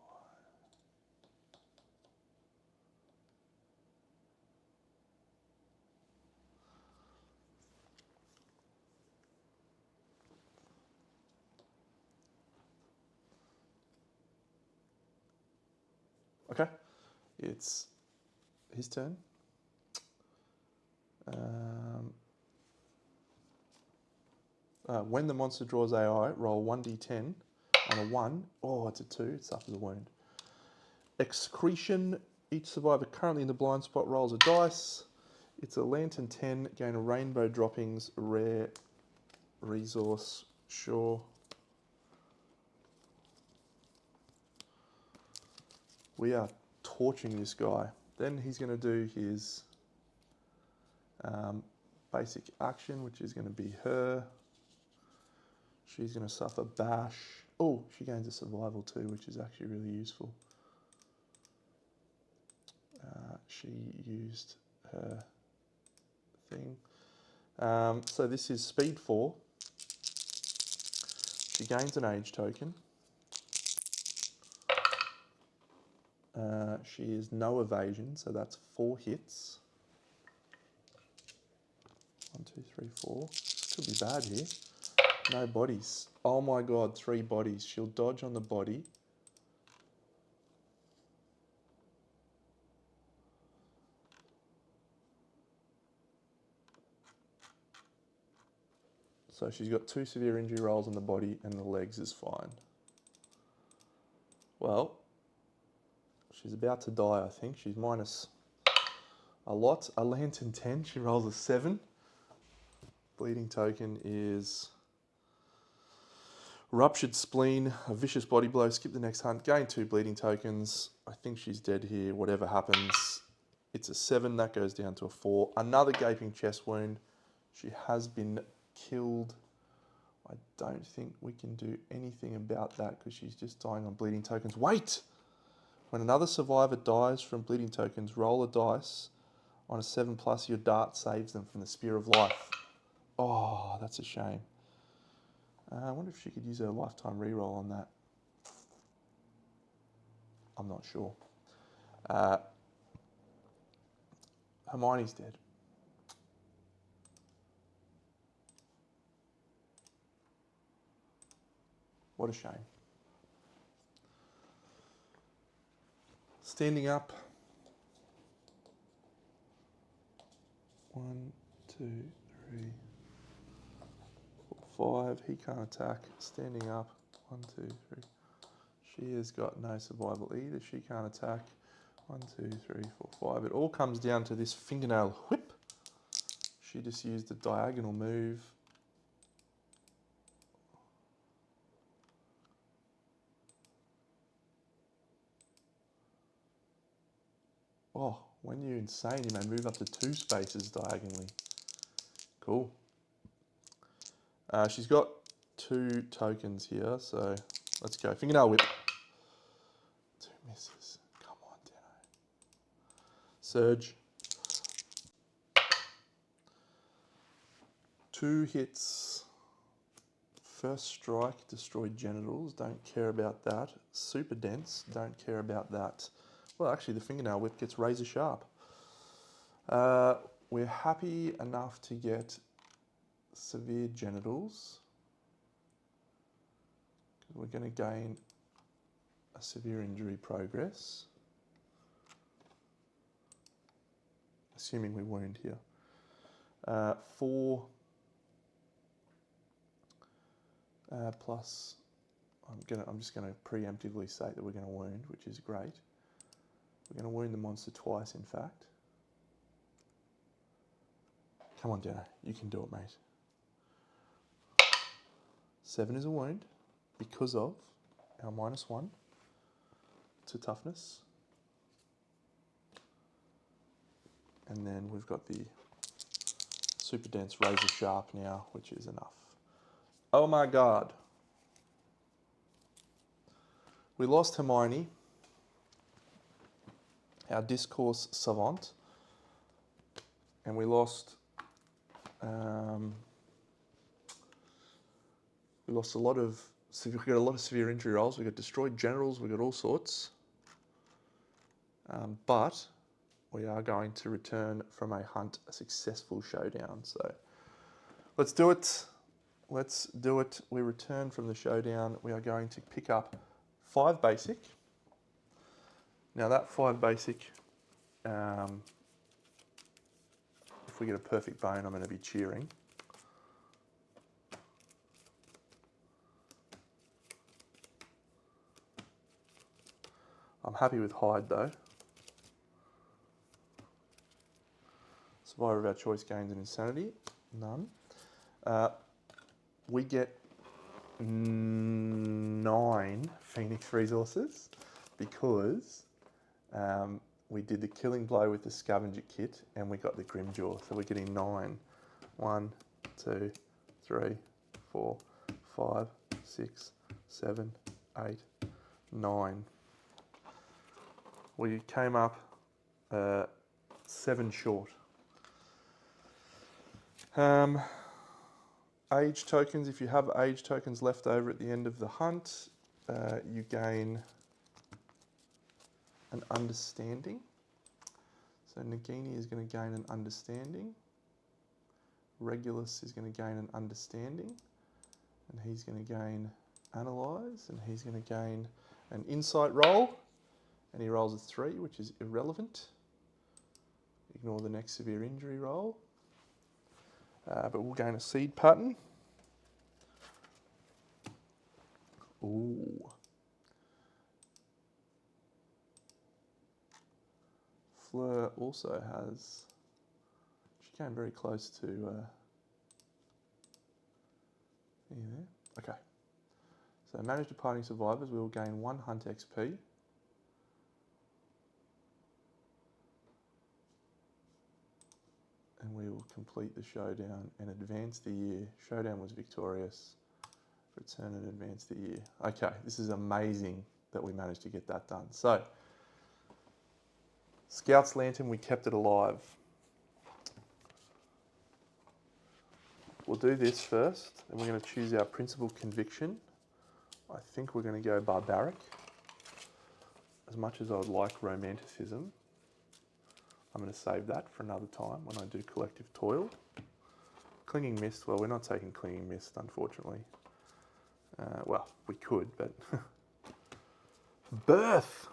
Okay, it's his turn. When the monster draws AI, roll 1d10. On a 1, oh, it's a 2, it suffers a wound. Excretion, each survivor currently in the blind spot rolls a dice. It's a Lantern 10, gain a rainbow droppings, rare resource, sure. We are torching this guy. Then he's going to do his basic action, which is going to be her. She's going to suffer bash. Oh, she gains a survival too, which is actually really useful. She used her thing. So this is speed 4. She gains an age token. She is no evasion, so that's 4 hits. 1, 2, 3, 4. This could be bad here. No bodies. Oh my god, 3 bodies. She'll dodge on the body. So she's got 2 severe injury rolls on the body and the legs is fine. Well, she's about to die, I think. She's minus a lot. A Lantern 10, she rolls a 7. Bleeding token is ruptured spleen, a vicious body blow, skip the next hunt, gain 2 bleeding tokens. I think she's dead here, whatever happens. It's a 7, that goes down to a 4. Another gaping chest wound. She has been killed. I don't think we can do anything about that because she's just dying on bleeding tokens. Wait! When another survivor dies from bleeding tokens, roll a dice. On a 7+, your dart saves them from the Spear of Life. Oh, that's a shame. I wonder if she could use her lifetime reroll on that. I'm not sure. Hermione's dead. What a shame. Standing up. 1, 2, 3, 4, 5. He can't attack. Standing up. 1, 2, 3. She has got no survival either. She can't attack. 1, 2, 3, 4, 5. It all comes down to this fingernail whip. She just used a diagonal move. Oh, when you're insane, you may move up to 2 spaces diagonally. Cool. She's got 2 tokens here, so let's go. Fingernail whip. 2 misses. Come on, Deno. Surge. 2 hits. First strike, destroyed genitals. Don't care about that. Super dense. Don't care about that. Well, actually, the fingernail whip gets razor sharp. We're happy enough to get severe genitals. We're going to gain a severe injury progress. Assuming we wound here. 4 plus, I'm just going to preemptively say that we're going to wound, which is great. We're going to wound the monster twice, in fact. Come on, Deno, you can do it, mate. 7 is a wound because of our -1 to toughness. And then we've got the super dense razor sharp now, which is enough. Oh my god. We lost Hermione, our discourse savant, and we lost a lot of severe injury rolls. We got destroyed generals. We got all sorts. But we are going to return from a hunt a successful showdown. So let's do it. Let's do it. We return from the showdown. We are going to pick up 5 basic. Now that 5 basic, if we get a perfect bone, I'm going to be cheering. I'm happy with hide though. Survivor of our choice gains an insanity, none. We get 9 Phoenix resources because we did the killing blow with the scavenger kit and we got the Grimjaw, so we're getting 9. 1, 2, 3, 4, 5, 6, 7, 8, 9. We came up 7 short. Age tokens, if you have age tokens left over at the end of the hunt, you gain an understanding. So Nagini is going to gain an understanding. Regulus is going to gain an understanding. And he's going to gain analyze, and he's going to gain an insight roll. And he rolls a 3, which is irrelevant. Ignore the next severe injury roll. But we'll gain a seed pattern. Ooh. Fleur also has, she came very close to there. Okay. So manage departing survivors, we will gain 1 hunt XP. And we will complete the showdown and advance the year. Showdown was victorious. Return and advance the year. Okay, this is amazing that we managed to get that done. So, Scout's Lantern, we kept it alive. We'll do this first, and we're going to choose our principal conviction. I think we're going to go barbaric. As much as I would like romanticism, I'm going to save that for another time when I do collective toil. Clinging Mist, well, we're not taking Clinging Mist, unfortunately. Well, we could, but... Birth!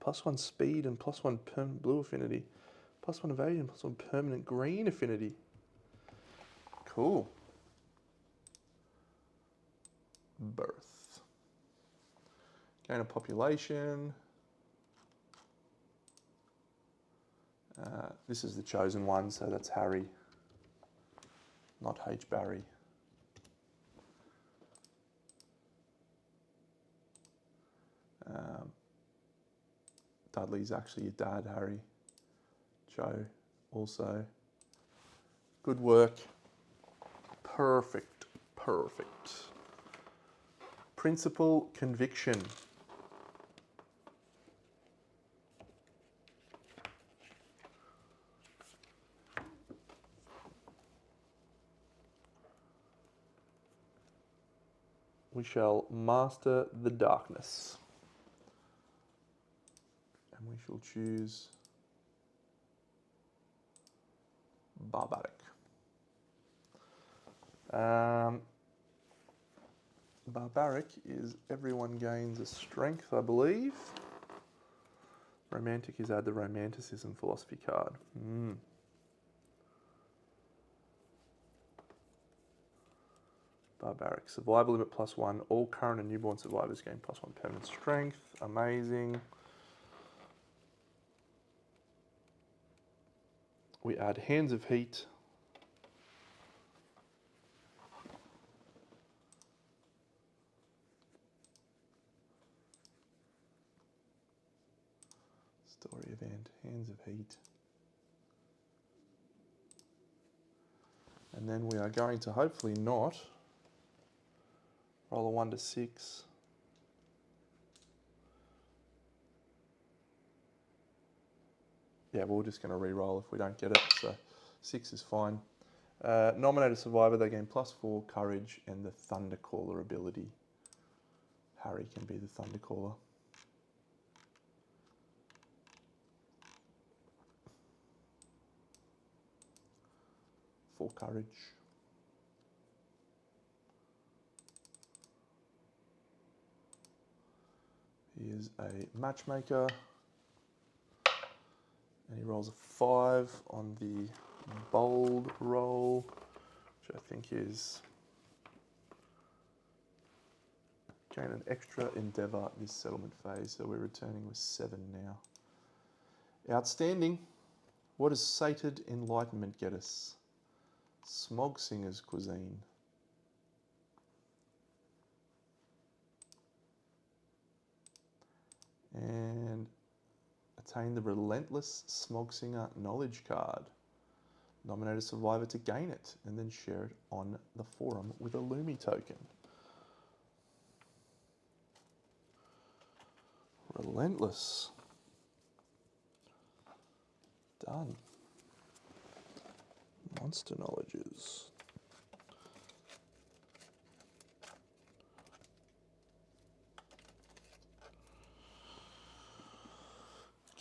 +1 speed and +1 permanent blue affinity. +1 evasion, +1 permanent green affinity. Cool. Birth. Gain of population. This is the chosen one, so that's Harry, not H. Barry. Dudley's actually your dad, Harry. Joe also. Good work. Perfect, perfect. Principal conviction. We shall master the darkness. And we shall choose barbaric. Barbaric is everyone gains a strength, I believe. Romantic is add the romanticism philosophy card. Barbaric. Survival limit +1. All current and newborn survivors gain +1 permanent strength. Amazing. We add Hands of Heat. Story event, Hands of Heat. And then we are going to hopefully not roll a 1 to 6. Yeah, we're just going to re-roll if we don't get it, so 6 is fine. Nominated survivor, they gain +4 courage and the Thundercaller ability. Harry can be the Thundercaller. For courage. He is a matchmaker. And he rolls a 5 on the bold roll, which I think is gain an extra endeavour this settlement phase. So we're returning with 7 now. Outstanding. What does sated enlightenment get us? Smog Singer's cuisine. And attain the relentless Smog Singer knowledge card. Nominate a survivor to gain it and then share it on the forum with a Lumi token. Relentless. Done. Monster knowledges.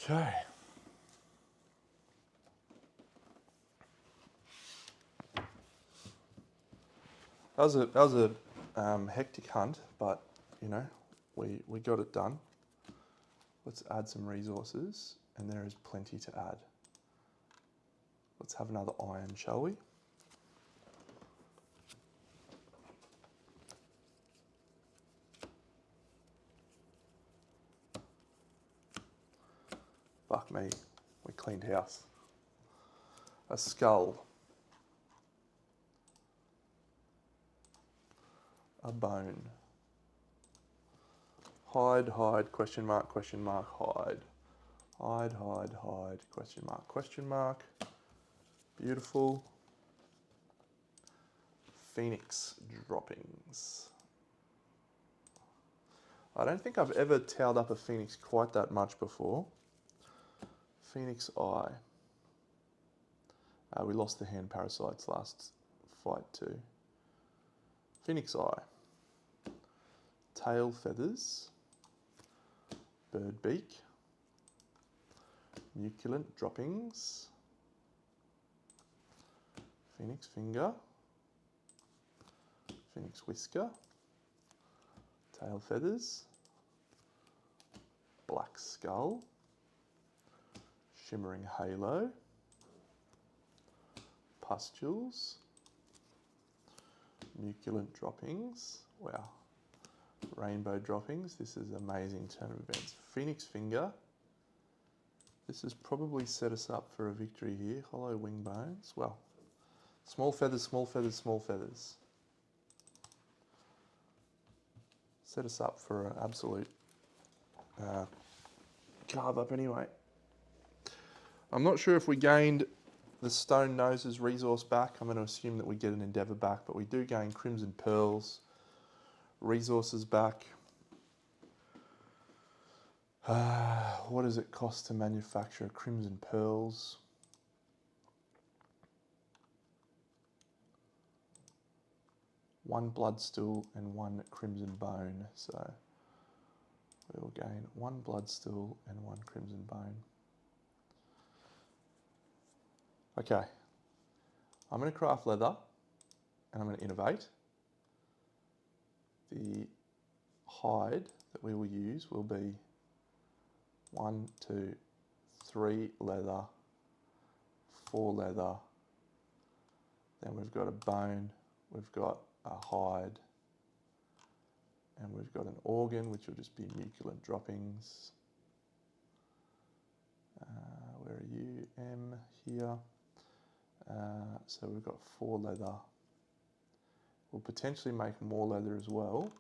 Okay. That was a hectic hunt, but you know, we got it done. Let's add some resources, and there is plenty to add. Let's have another iron, shall we? Fuck me, we cleaned house. A skull. A bone. Hide, question mark, hide. Hide, question mark. Beautiful. Phoenix droppings. I don't think I've ever towed up a phoenix quite that much before. Phoenix eye. We lost the hand parasites last fight too. Phoenix eye. Tail feathers. Bird beak. Muculent droppings. Phoenix finger. Phoenix whisker. Tail feathers. Black skull. Shimmering halo. Pustules. Muculent droppings. Wow. Rainbow droppings. This is an amazing turn of events. Phoenix finger. This has probably set us up for a victory here. Hollow wing bones. Well, small feathers, small feathers, small feathers. Set us up for an absolute carve up anyway. I'm not sure if we gained the Stone Noses resource back. I'm going to assume that we get an Endeavour back, but we do gain Crimson Pearls resources back. What does it cost to manufacture Crimson Pearls? One Bloodstool and one Crimson Bone. So we'll gain one Bloodstool and one Crimson Bone. Okay, I'm going to craft leather and I'm going to innovate. The hide that we will use will be 1, 2, 3 leather, 4 leather, then we've got a bone, we've got a hide, and we've got an organ, which will just be muculent droppings. Where are you? M here. So we've got 4 leather. We'll potentially make more leather as well.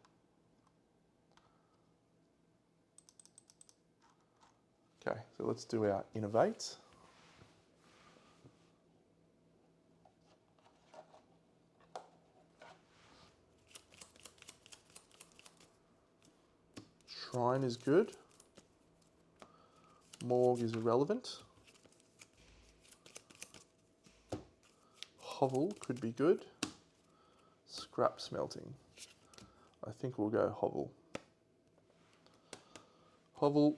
Okay, so let's do our innovate. Shrine is good. Morgue is irrelevant. Hovel could be good. Scrap smelting. I think we'll go hovel. Hovel.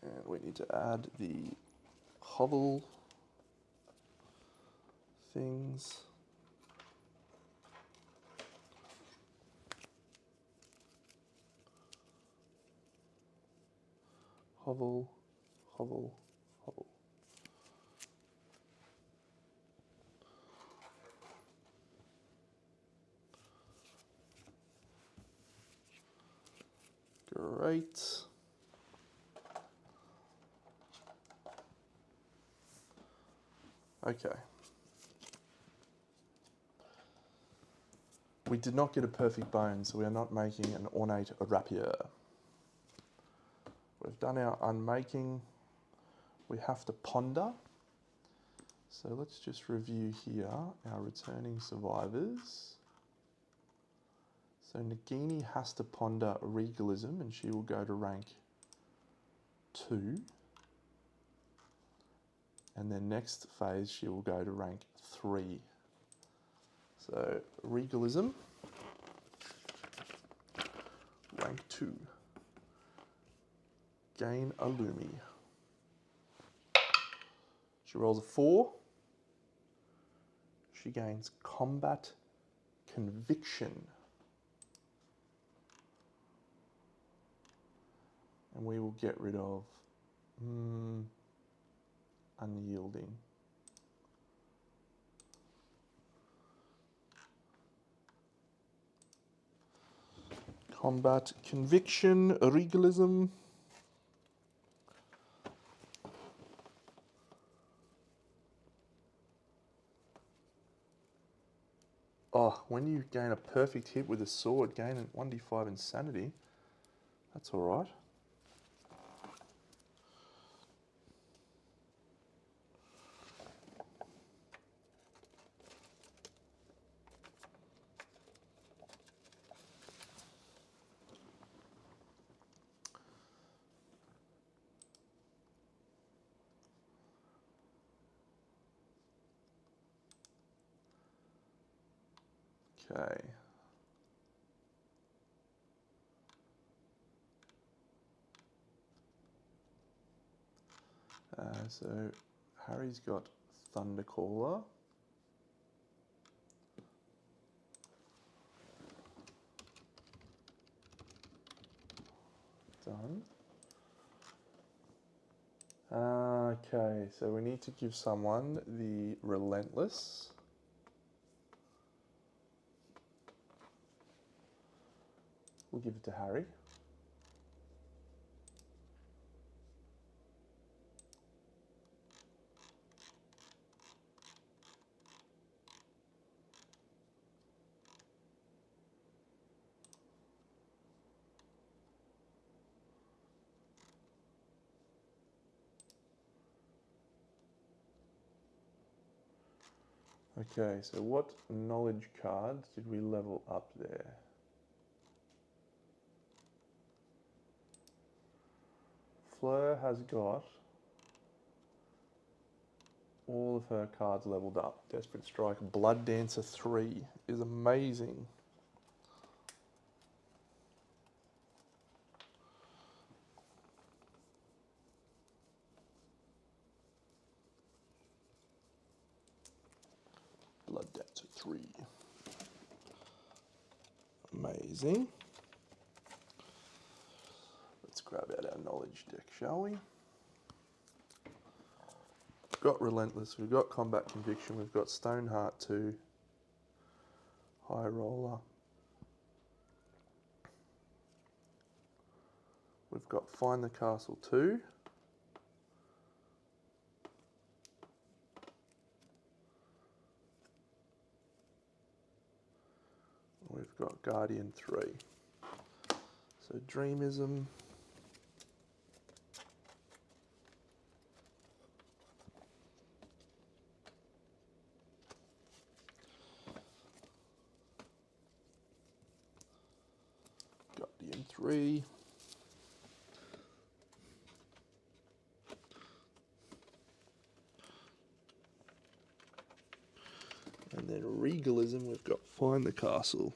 And we need to add the hovel things. Hovel, hovel, hovel. Great. Okay. We did not get a perfect bone, so we are not making an ornate rapier. We've done our unmaking. We have to ponder. So let's just review here our returning survivors. So Nagini has to ponder regalism, and she will go to rank 2. And then next phase, she will go to rank 3. So regalism, rank 2. Gain a Lumi. She rolls a 4. She gains combat conviction. And we will get rid of unyielding. Combat conviction, regalism. Oh, when you gain a perfect hit with a sword, gain an 1d5 insanity. That's all right. Okay. So Harry's got Thundercaller. Done. Okay, so we need to give someone the Relentless. We'll give it to Harry. Okay, so what knowledge cards did we level up there? Fleur has got all of her cards leveled up. Desperate Strike, Blood Dancer 3 is amazing. Blood Dancer 3. Amazing. Let's grab out our knowledge deck, shall we? We've got Relentless, we've got Combat Conviction, we've got Stoneheart 2, High Roller. We've got Find the Castle 2. We've got Guardian 3. So Dreamism. Guardian 3. And then Regalism, we've got Find the Castle.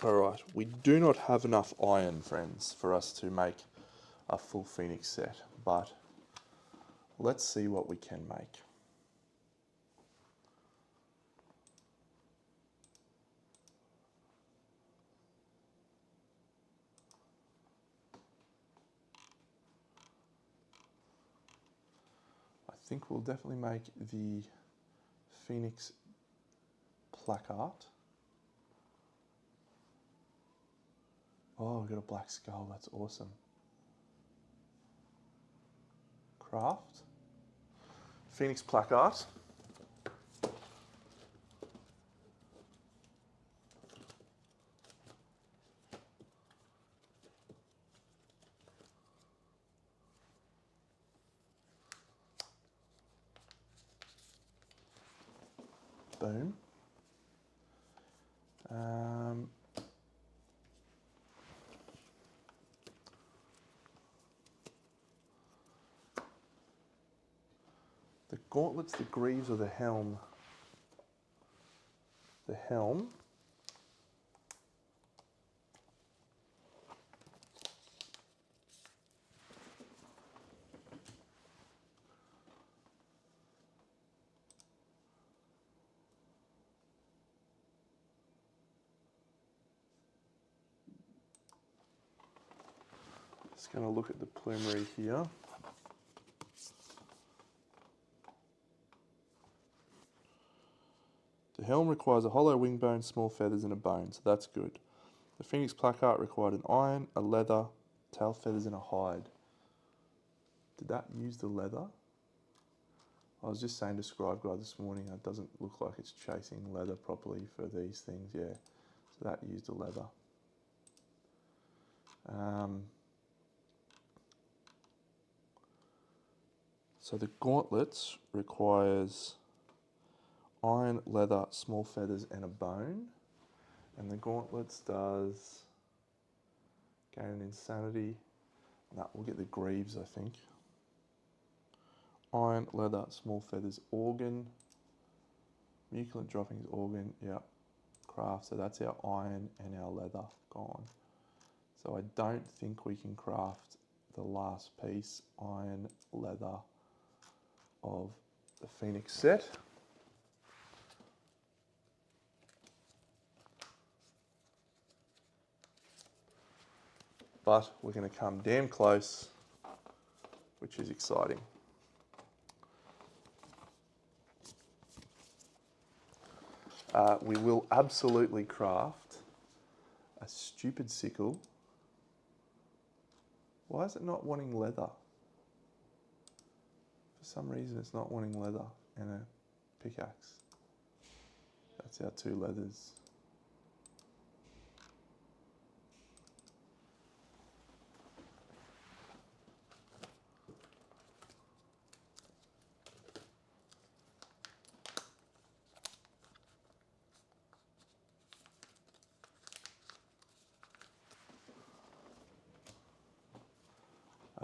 Alright, we do not have enough iron, friends, for us to make a full Phoenix set, but let's see what we can make. I think we'll definitely make the Phoenix placard. Oh, we've got a black skull, that's awesome. Craft. Phoenix placard. Boom. The gauntlets, the greaves, or the helm? The helm. Just going to look at the plumery here. The helm requires a hollow wing bone, small feathers, and a bone, so that's good. The Phoenix placard required an iron, a leather, tail feathers, and a hide. Did that use the leather? I was just saying to Scribe Guy this morning, it doesn't look like it's chasing leather properly for these things, yeah. So that used the leather. So the gauntlets requires iron, leather, small feathers, and a bone. And the gauntlets does gain an insanity. No, we'll get the greaves, I think. Iron, leather, small feathers, organ. Muculent droppings, organ, yeah. Craft, so that's our iron and our leather gone. So I don't think we can craft the last piece, iron, leather, of the Phoenix set. But we're going to come damn close, which is exciting. We will absolutely craft a stupid sickle. Why is it not wanting leather? For some reason it's not wanting leather and a pickaxe. That's our two leathers.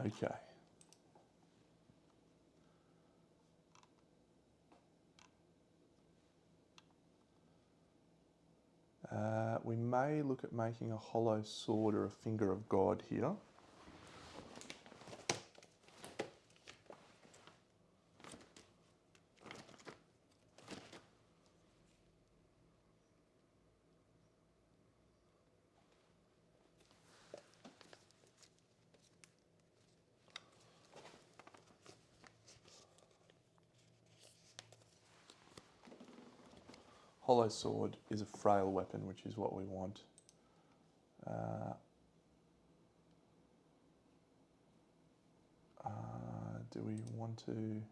Okay. We may look at making a hollow sword or a finger of God here. Hollow sword is a frail weapon, which is what we want. Do we want to...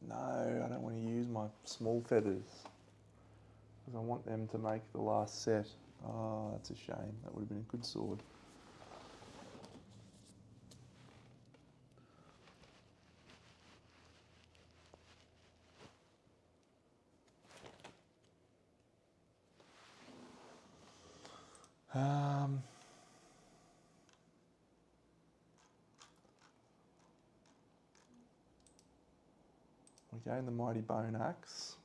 No, I don't want to use my small feathers because I want them to make the last set. Oh, that's a shame. That would have been a good sword. We gain the mighty bone axe.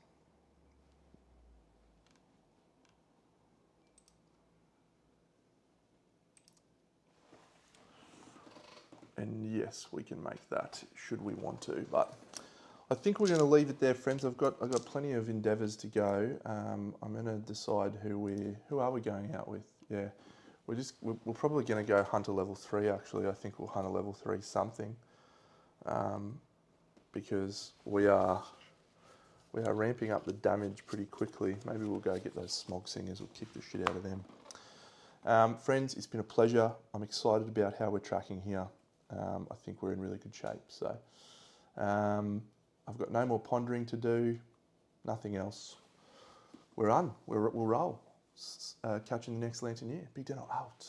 And yes, we can make that should we want to. But I think we're going to leave it there, friends. I've got plenty of endeavours to go. I'm going to decide who are we going out with. Yeah, we're probably going to go hunter level 3. Actually, I think we'll hunt a level 3 something, because we are ramping up the damage pretty quickly. Maybe we'll go get those smog singers. We'll kick the shit out of them. Friends, it's been a pleasure. I'm excited about how we're tracking here. I think we're in really good shape. So I've got no more pondering to do. Nothing else. We're on. We'll roll. Catch you in the next Lantern year. Big Deno out.